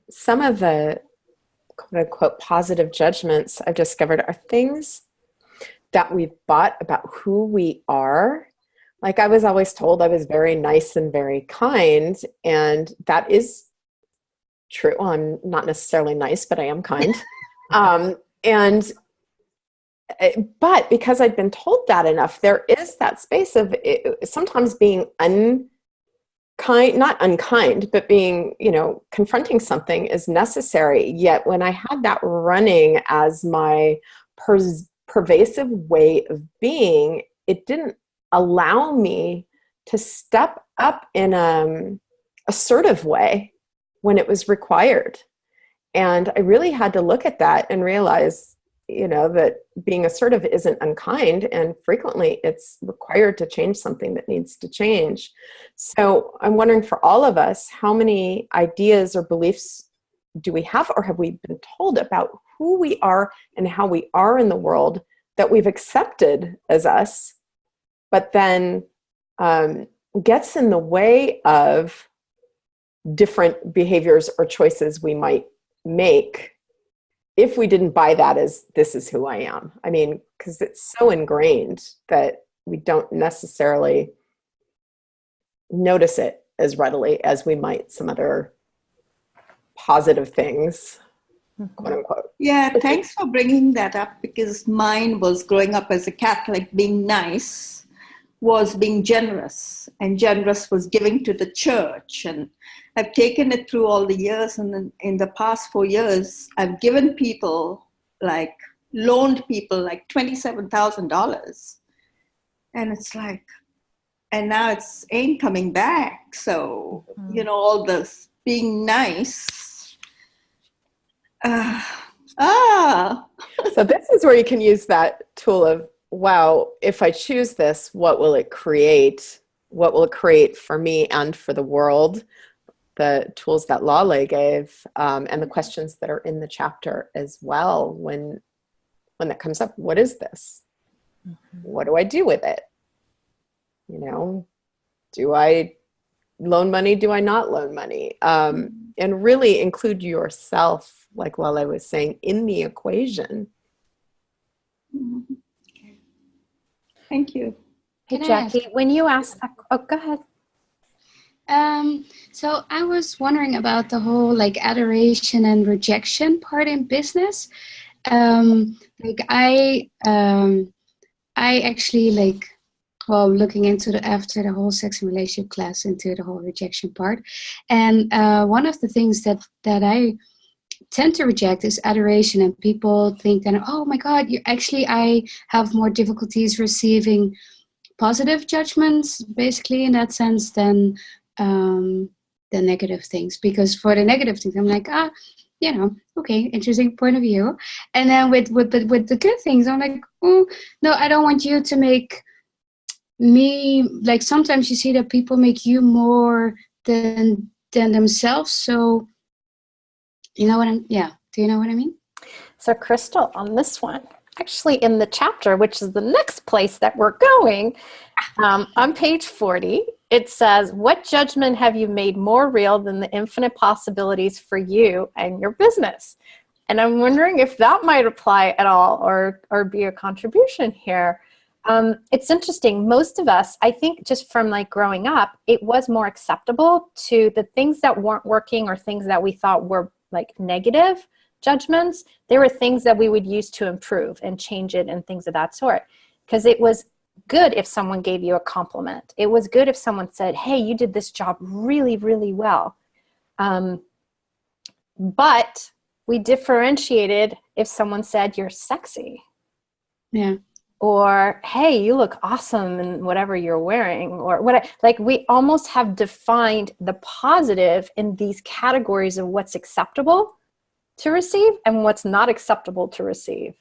Some of the quote unquote positive judgments I've discovered are things that we've bought about who we are. Like I was always told I was very nice and very kind, and that is true. Well, I'm not necessarily nice, but I am kind. But because I'd been told that enough, there is that space of sometimes being not unkind, but being, confronting something is necessary. Yet when I had that running as my pervasive way of being, it didn't allow me to step up in an assertive way when it was required. And I really had to look at that and realize, that being assertive isn't unkind, and frequently it's required to change something that needs to change. So I'm wondering, for all of us, how many ideas or beliefs do we have, or have we been told about who we are and how we are in the world that we've accepted as us, but then gets in the way of different behaviors or choices we might make if we didn't buy that as this is who I am. I mean, because it's so ingrained that we don't necessarily notice it as readily as we might some other positive things, quote unquote. Yeah, thanks for bringing that up, because mine was growing up as a Catholic, being nice was being generous, and generous was giving to the church. And I've taken it through all the years, and in the past 4 years, I've given people, loaned people like $27,000. And it's like, and now it's ain't coming back. So, all this being nice. So this is where you can use that tool of, wow, if I choose this, what will it create? What will it create for me and for the world? The tools that Lale gave, and the questions that are in the chapter as well. When that comes up, what is this? What do I do with it? Do I loan money? Do I not loan money? And really include yourself, like Lale was saying, in the equation. Okay. Thank you. Hey, Jackie, when you asked that, go ahead. So I was wondering about the whole adoration and rejection part in business. I actually looking into after the whole sex and relationship class into the whole rejection part, and one of the things that I tend to reject is adoration, and people think that, oh my God, I have more difficulties receiving positive judgments, basically, in that sense, than the negative things, because for the negative things I'm like, okay, interesting point of view. And then with the good things I'm like, oh no, I don't want you to make me, like, sometimes you see that people make you more than themselves. So do you know what I mean? So Crystal, on this one, actually in the chapter, which is the next place that we're going, on page 40, it says, what judgment have you made more real than the infinite possibilities for you and your business? And I'm wondering if that might apply at all or be a contribution here. It's interesting. Most of us, I think, just from like growing up, it was more acceptable to the things that weren't working or things that we thought were like negative judgments. They were things that we would use to improve and change it and things of that sort. Because it was good if someone gave you a compliment. It was good if someone said, hey, you did this job really, really well. But we differentiated if someone said, you're sexy. Yeah. Or, hey, you look awesome in whatever you're wearing, or what. Like, we almost have defined the positive in these categories of what's acceptable to receive and what's not acceptable to receive.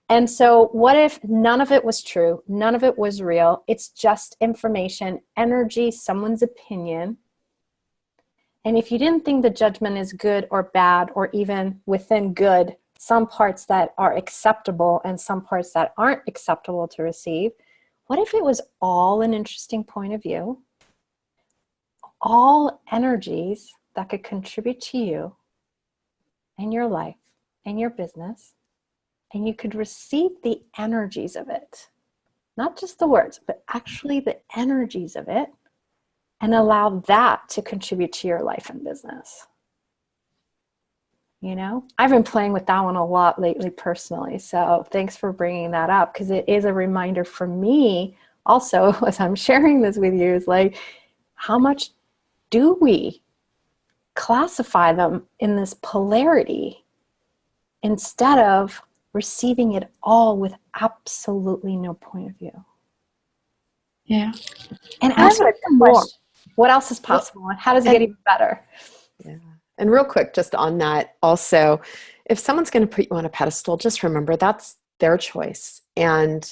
And so what if none of it was true? None of it was real. It's just information, energy, someone's opinion. And if you didn't think the judgment is good or bad, or even within good, some parts that are acceptable and some parts that aren't acceptable to receive, what if it was all an interesting point of view? All energies that could contribute to you and your life and your business, and you could receive the energies of it, not just the words, but actually the energies of it, and allow that to contribute to your life and business. You know, I've been playing with that one a lot lately personally. So thanks for bringing that up, because it is a reminder for me also, as I'm sharing this with you, is like, how much do we classify them in this polarity instead of receiving it all with absolutely no point of view? Yeah. And ask more. What else is possible? And how does it get even better? Yeah. And real quick, just on that also, if someone's going to put you on a pedestal, just remember that's their choice. And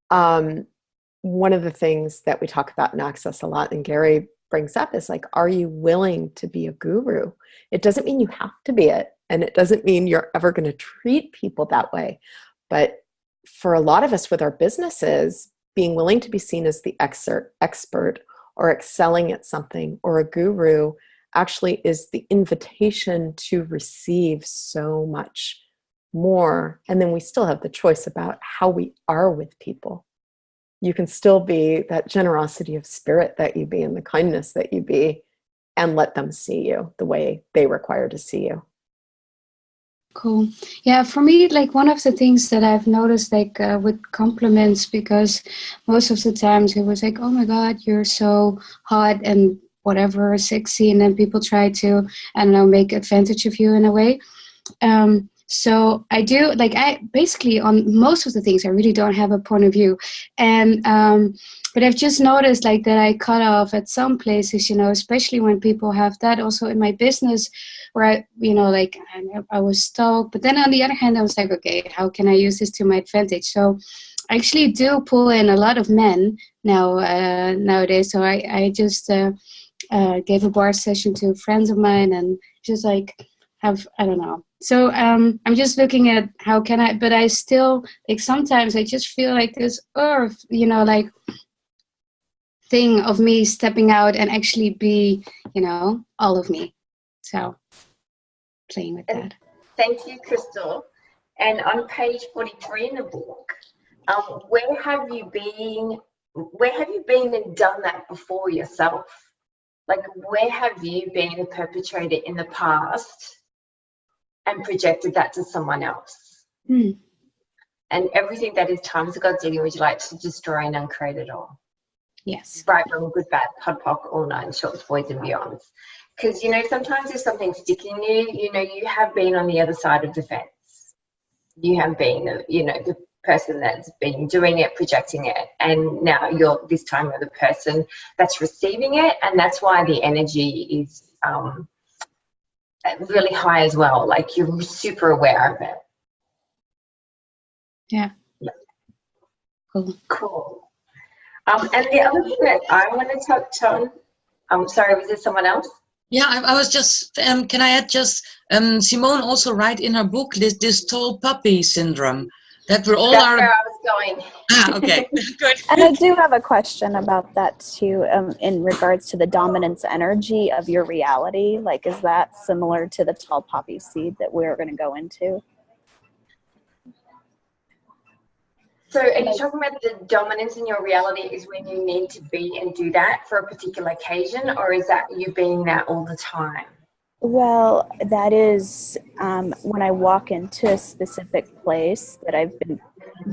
one of the things that we talk about in Access a lot, and Gary brings up, is like, are you willing to be a guru? It doesn't mean you have to be it. And it doesn't mean you're ever going to treat people that way. But for a lot of us with our businesses, being willing to be seen as the expert or excelling at something or a guru actually is the invitation to receive so much more. And then we still have the choice about how we are with people. You can still be that generosity of spirit that you be and the kindness that you be, and let them see you the way they require to see you. Cool. Yeah, for me, like, one of the things that I've noticed, like, with compliments, because most of the times it was like, oh my God, you're so hot and whatever, sexy, and then people try to, I don't know, make advantage of you in a way. So I do, like, I basically, on most of the things, I really don't have a point of view. And but I've just noticed, like, that I cut off at some places, you know, especially when people have that. Also in my business, where I, you know, like, I was stuck. But then on the other hand, I was like, okay, how can I use this to my advantage? So I actually do pull in a lot of men now nowadays. So I just gave a bar session to friends of mine, and just like have, I don't know. So I'm just looking at how can I, but I still, like, sometimes I just feel like this you know, like, thing of me stepping out and actually be, you know, all of me. So playing with that. Thank you, Crystal. And on page 43 in the book, where have you been and done that before yourself? Like, where have you been a perpetrator in the past and projected that to someone else? And everything that is times of God's dealing, would you like to destroy and uncreate it all? Yes. Right, wrong, good, bad, POD, POC, all nine, shorts, boys and beyonds. Because, you know, sometimes if something's sticking you, you know, you have been on the other side of the fence. You have been, you know, the person that's been doing it, projecting it, and now you're the person that's receiving it, and that's why the energy is really high as well. Like you're super aware of it. Yeah. Yeah. Cool. And the other thing that I want to touch on, I'm sorry, was there someone else? Yeah, I was just, can I add just, Simone also write in her book this tall puppy syndrome, that we're all That's are. where I was going. Ah, okay, good. And I do have a question about that too, in regards to the dominance energy of your reality. Like, is that similar to the tall poppy seed that we're going to go into? So are you talking about the dominance in your reality is when you need to be and do that for a particular occasion, or is that you being that all the time? Well, that is when I walk into a specific place that I've been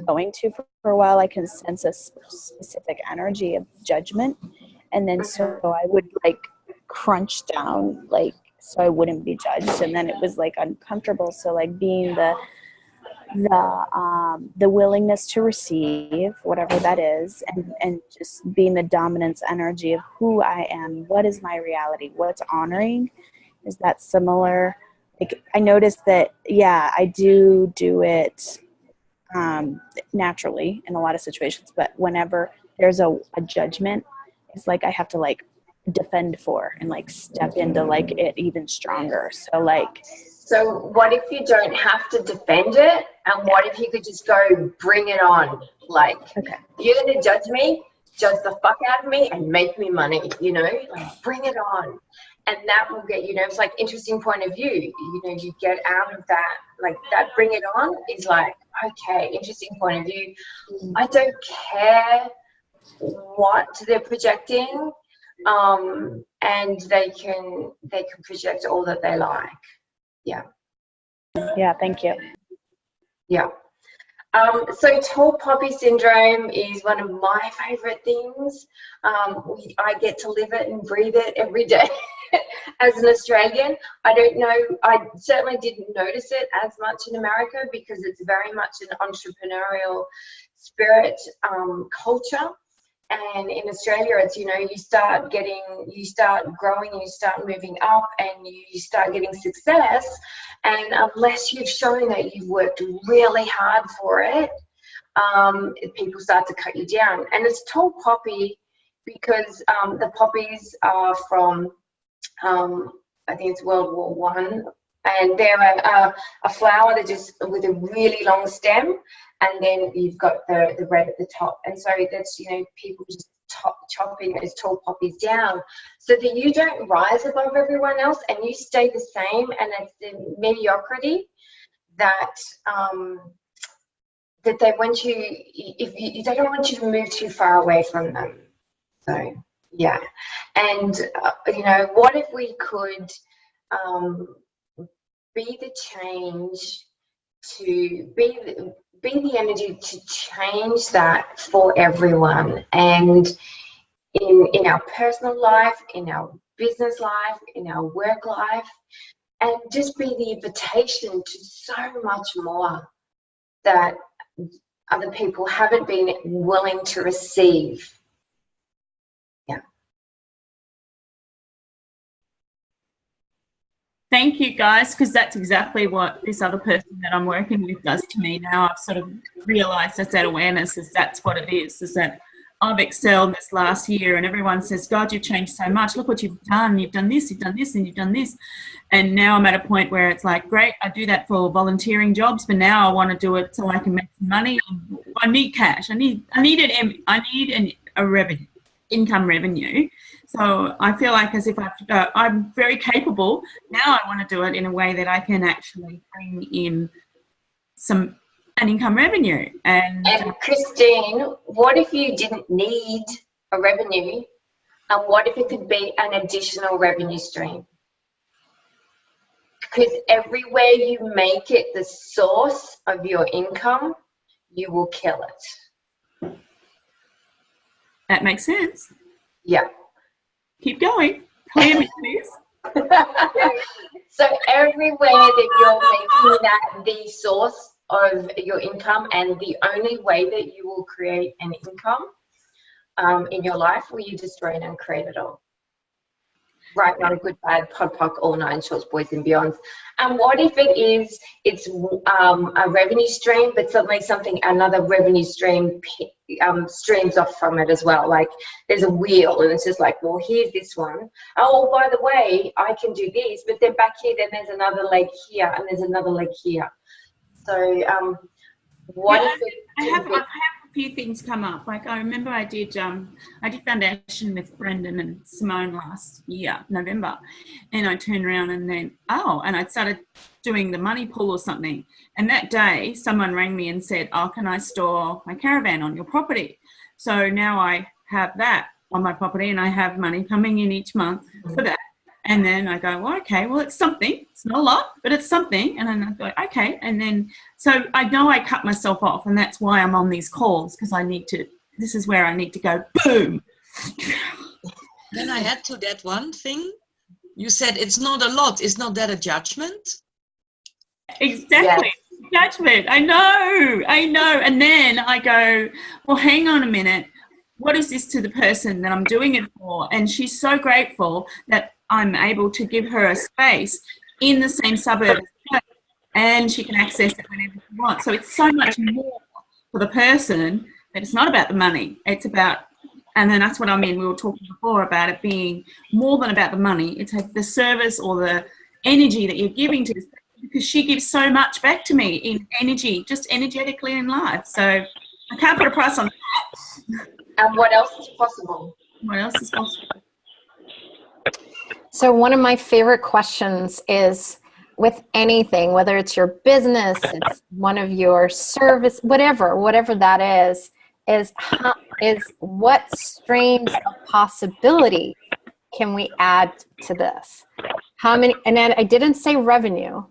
going to for a while, I can sense a specific energy of judgment. And then so I would like crunch down, like, so I wouldn't be judged. And then it was like uncomfortable. So like being the willingness to receive whatever that is, and just being the dominance energy of who I am, what is my reality, what's honoring. Is that similar? Like I noticed that, yeah, I do it naturally in a lot of situations, but whenever there's a judgment, it's like I have to like defend for and like step into like it even stronger. So what if you don't have to defend it, and what if you could just go bring it on? Like, okay, you're gonna judge me, judge the fuck out of me and make me money, you know, like bring it on. And that will get, you know, it's like interesting point of view, you know, you get out of that, like that bring it on is like, okay, interesting point of view. I don't care what they're projecting, and they can project all that they like. Yeah. Yeah, thank you. Yeah. So tall poppy syndrome is one of my favorite things. I get to live it and breathe it every day as an Australian. I don't know, I certainly didn't notice it as much in America because it's very much an entrepreneurial spirit culture. And in Australia, it's, you know, you start growing, you start moving up, and you start getting success. And unless you've shown that you've worked really hard for it, people start to cut you down. And it's tall poppy because the poppies are from, I think it's World War One, and they're a flower that just with a really long stem, and then you've got the red at the top. And so that's, you know, people just chopping those tall poppies down so that you don't rise above everyone else and you stay the same. And it's the mediocrity that that they want you, they don't want you to move too far away from them. So yeah. And you know, what if we could be the change, to be the energy to change that for everyone, and in our personal life, in our business life, in our work life, and just be the invitation to so much more that other people haven't been willing to receive. Thank you, guys, because that's exactly what this other person that I'm working with does to me now. I've sort of realised that awareness is that's what it is that I've excelled this last year, and everyone says, God, you've changed so much. Look what you've done. You've done this, and you've done this. And now I'm at a point where it's like, great, I do that for volunteering jobs, but now I want to do it so I can make some money. I need cash. I need a revenue, income revenue. So I feel like as if I'm very capable. Now I want to do it in a way that I can actually bring in an income revenue. And Christine, what if you didn't need a revenue, and what if it could be an additional revenue stream? Because everywhere you make it the source of your income, you will kill it. That makes sense. Yeah. Keep going. Clear me, please. So everywhere that you're making that the source of your income, and the only way that you will create an income in your life, will you destroy it and create it all? Right, not a good, bad, pod, poc, all nine shorts, boys and beyonds. And what if it's a revenue stream, but suddenly another revenue stream streams off from it as well? Like there's a wheel and it's just like, well, here's this one. Oh, by the way, I can do this, but then back here, then there's another leg here and there's another leg here. So I have a few things come up. Like I remember I did foundation with Brendan and Simone last year, November, and I turned around and then and I started doing the money pool or something. And that day, someone rang me and said, "Oh, can I store my caravan on your property?" So now I have that on my property, and I have money coming in each month for that. And then I go, well, okay, well, it's something. It's not a lot, but it's something. And then I go, okay. And then, so I know I cut myself off, and that's why I'm on these calls, because this is where I need to go, boom. Then I add to that one thing. You said it's not a lot. Is not that a judgment? Exactly. Yes. Judgment. I know. And then I go, well, hang on a minute. What is this to the person that I'm doing it for? And she's so grateful that I'm able to give her a space in the same suburb as her, and she can access it whenever she wants. So it's so much more for the person that it's not about the money. It's about, and then that's what I mean. We were talking before about it being more than about the money. It's the service or the energy that you're giving to this person, because she gives so much back to me in energy, just energetically in life. So I can't put a price on that. And what else is possible? What else is possible? So one of my favorite questions is, with anything, whether it's your business, it's one of your service, whatever that is what streams of possibility can we add to this? How many, and then I didn't say revenue,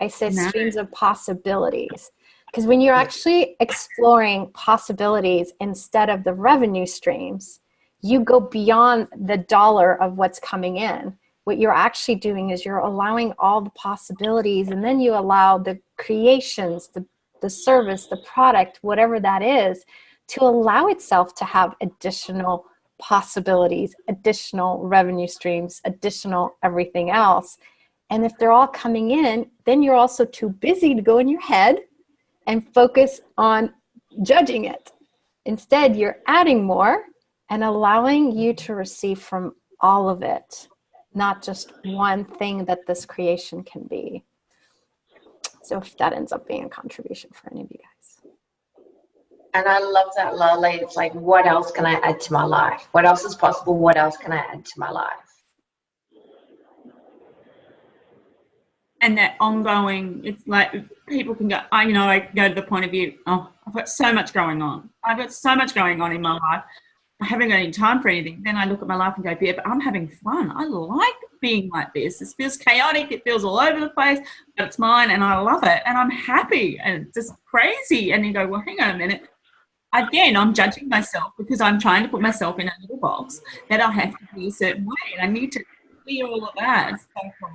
I said streams of possibilities. Because when you're actually exploring possibilities instead of the revenue streams, you go beyond the dollar of what's coming in. What you're actually doing is you're allowing all the possibilities, and then you allow the creations, the service, the product, whatever that is, to allow itself to have additional possibilities, additional revenue streams, additional everything else. And if they're all coming in, then you're also too busy to go in your head and focus on judging it. Instead, you're adding more and allowing you to receive from all of it, not just one thing that this creation can be. So if that ends up being a contribution for any of you guys. And I love that, Lale. It's like, what else can I add to my life? What else is possible? What else can I add to my life? And that ongoing, it's like people can go, I go to the point of view, oh, I've got so much going on. I've got so much going on in my life. I haven't got any time for anything. Then I look at my life and go, yeah, but I'm having fun. I like being like this. It feels chaotic. It feels all over the place, but it's mine and I love it. And I'm happy and it's just crazy. And you go, well, hang on a minute. Again, I'm judging myself because I'm trying to put myself in a little box that I have to be a certain way. And I need to clear all of that. So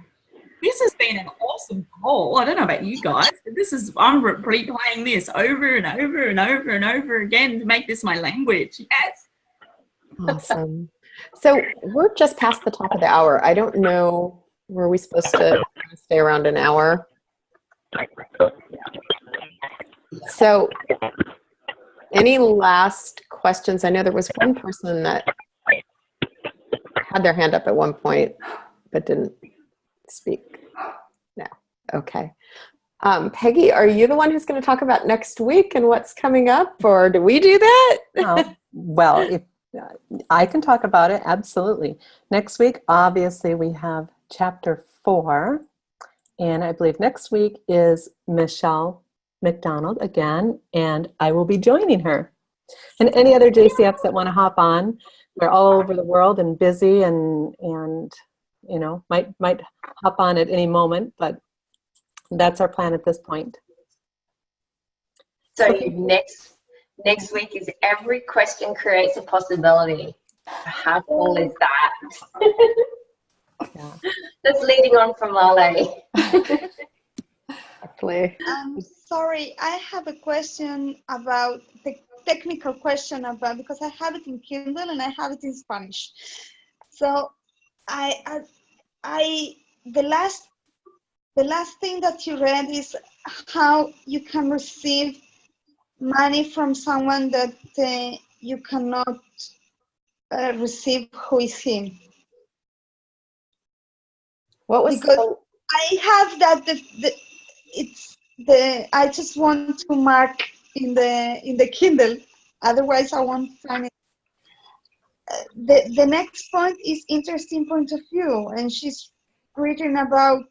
this has been an awesome call. I don't know about you guys, but I'm replaying this over and over and over and over again to make this my language. Yes. Awesome. So we're just past the top of the hour. I don't know, were we supposed to stay around an hour? So any last questions? I know there was one person that had their hand up at one point but didn't speak. No. Okay. Peggy, are you the one who's going to talk about next week and what's coming up, or do we do that? Well, if I can talk about it, absolutely. Next week, obviously, we have chapter 4, and I believe next week is Michelle McDonald again, and I will be joining her. And any other JCFs that want to hop on, we're all over the world and busy, and you know, might hop on at any moment, but that's our plan at this point. So next week is every question creates a possibility. How cool is that? Yeah. That's leading on from Lale. Sorry, I have a question about the technical question about, because I have it in Kindle and I have it in Spanish. So the last thing that you read is how you can receive money from someone that you cannot receive. Who is him? What was Because I have that I just want to mark in the Kindle, otherwise I won't find it. The next point is interesting point of view, and she's written about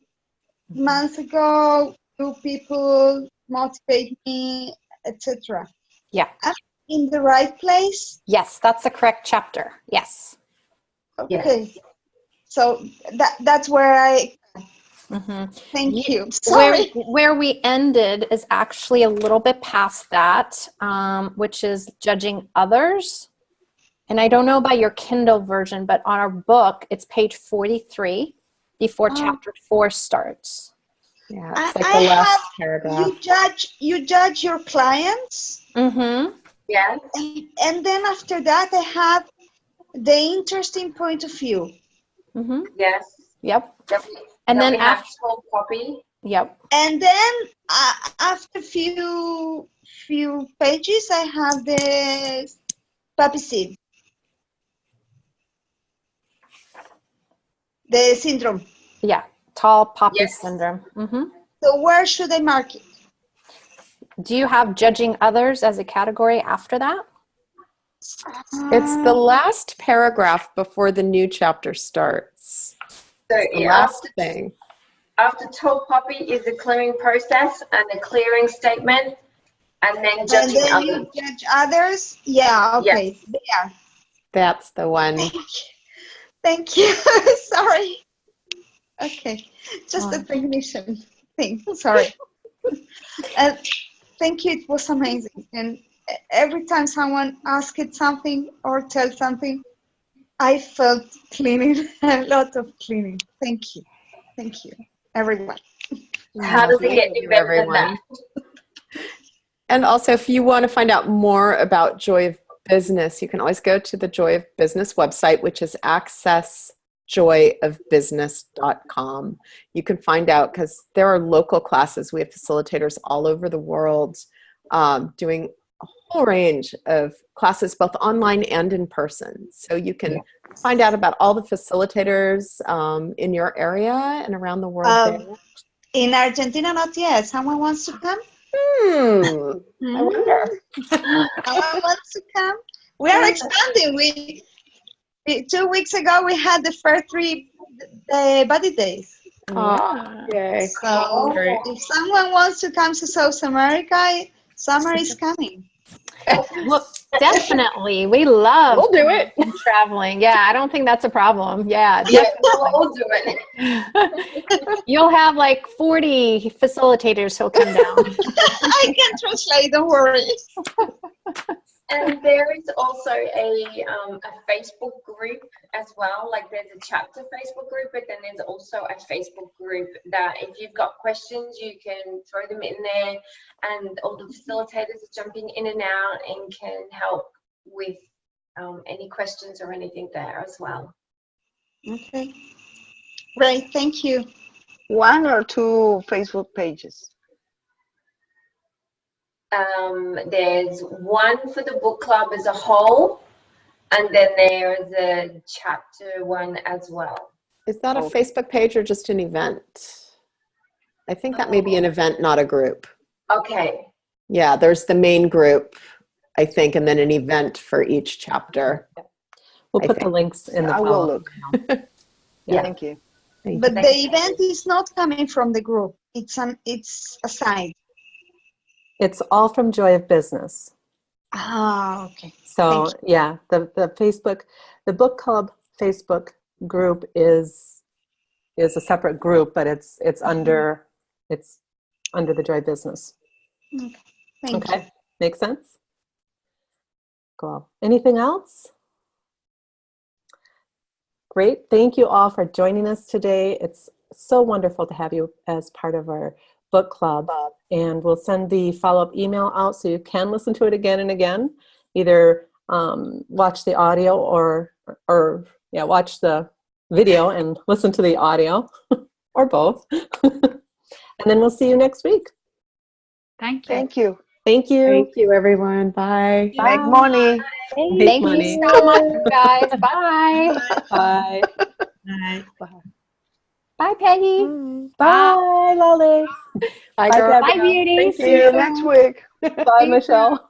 months ago, two people motivate me, etc. Yeah. I'm in the right place. Yes, that's the correct chapter. Yes. Okay. Yeah. So that's where I. Mm-hmm. Thank you. Sorry. Where we ended is actually a little bit past that, which is judging others. And I don't know about your Kindle version, but on our book, it's page 43 before chapter 4 starts. Yeah, it's like the last paragraph. You judge your clients. Mm-hmm. Yeah. And then after that, I have the interesting point of view. Mm-hmm. Yes. Yep. And then after full copy. Yep. And then after few pages, I have the poppy seed, the syndrome. Yeah, tall poppy syndrome. Mm-hmm. So where should I mark it? Do you have judging others as a category after that? It's the last paragraph before the new chapter starts. So the last thing. After tall poppy is the clearing process and the clearing statement, and then judging others. You judge others? Yeah, okay. Yes. There. That's the one. Thank you. Sorry. Okay. Just a technician thing. Sorry. Thank you. It was amazing. And every time someone asked something or tell something, I felt cleaning, a lot of cleaning. Thank you. Thank you, everyone. How does it get any better than that? And also, if you want to find out more about Joy of Business, you can always go to the Joy of Business website, which is accessjoyofbusiness.com. You can find out, because there are local classes. We have facilitators all over the world doing a whole range of classes, both online and in person. So you can find out about all the facilitators in your area and around the world. In Argentina, not yet. Someone wants to come? I wonder. Someone wants to come? We are expanding. 2 weeks ago, we had the first 3 body days. Okay. So if someone wants to come to South America, summer is coming. Look, definitely. We love We'll do it. Traveling. Yeah, I don't think that's a problem. Yeah, we'll do it. You'll have like 40 facilitators who'll come down. I can translate, don't worry. And there is also a Facebook group as well. Like there's a chapter Facebook group, but then there's also a Facebook group that if you've got questions, you can throw them in there, and all the facilitators are jumping in and out and can help with any questions or anything there as well. Okay. Great, thank you. 1 or 2 Facebook pages? There's one for the book club as a whole, and then there's a chapter one as well. Is that a Facebook page or just an event? I think that may be an event, not a group. Okay. Yeah, there's the main group, I think, and then an event for each chapter. We'll put the links in the I will look. Yeah. Thank you. But the event is not coming from the group. It's aside. It's all from Joy of Business. Ah, okay. So yeah, the Facebook, the book club Facebook group is a separate group, but it's under the Joy Business. Okay. Thank you. Makes sense? Cool. Anything else? Great. Thank you all for joining us today. It's so wonderful to have you as part of our book club. And we'll send the follow-up email out so you can listen to it again and again. Either watch the audio or watch the video and listen to the audio, or both. And then we'll see you next week. Thank you. Thank you. Thank you. Thank you, everyone. Bye. Make money. Make money. you so much, guys. Bye. Bye. Bye. Bye, Peggy. Bye, Lolly. Bye, Bye, girl. Bye, beauties. See you next week. Bye, Michelle.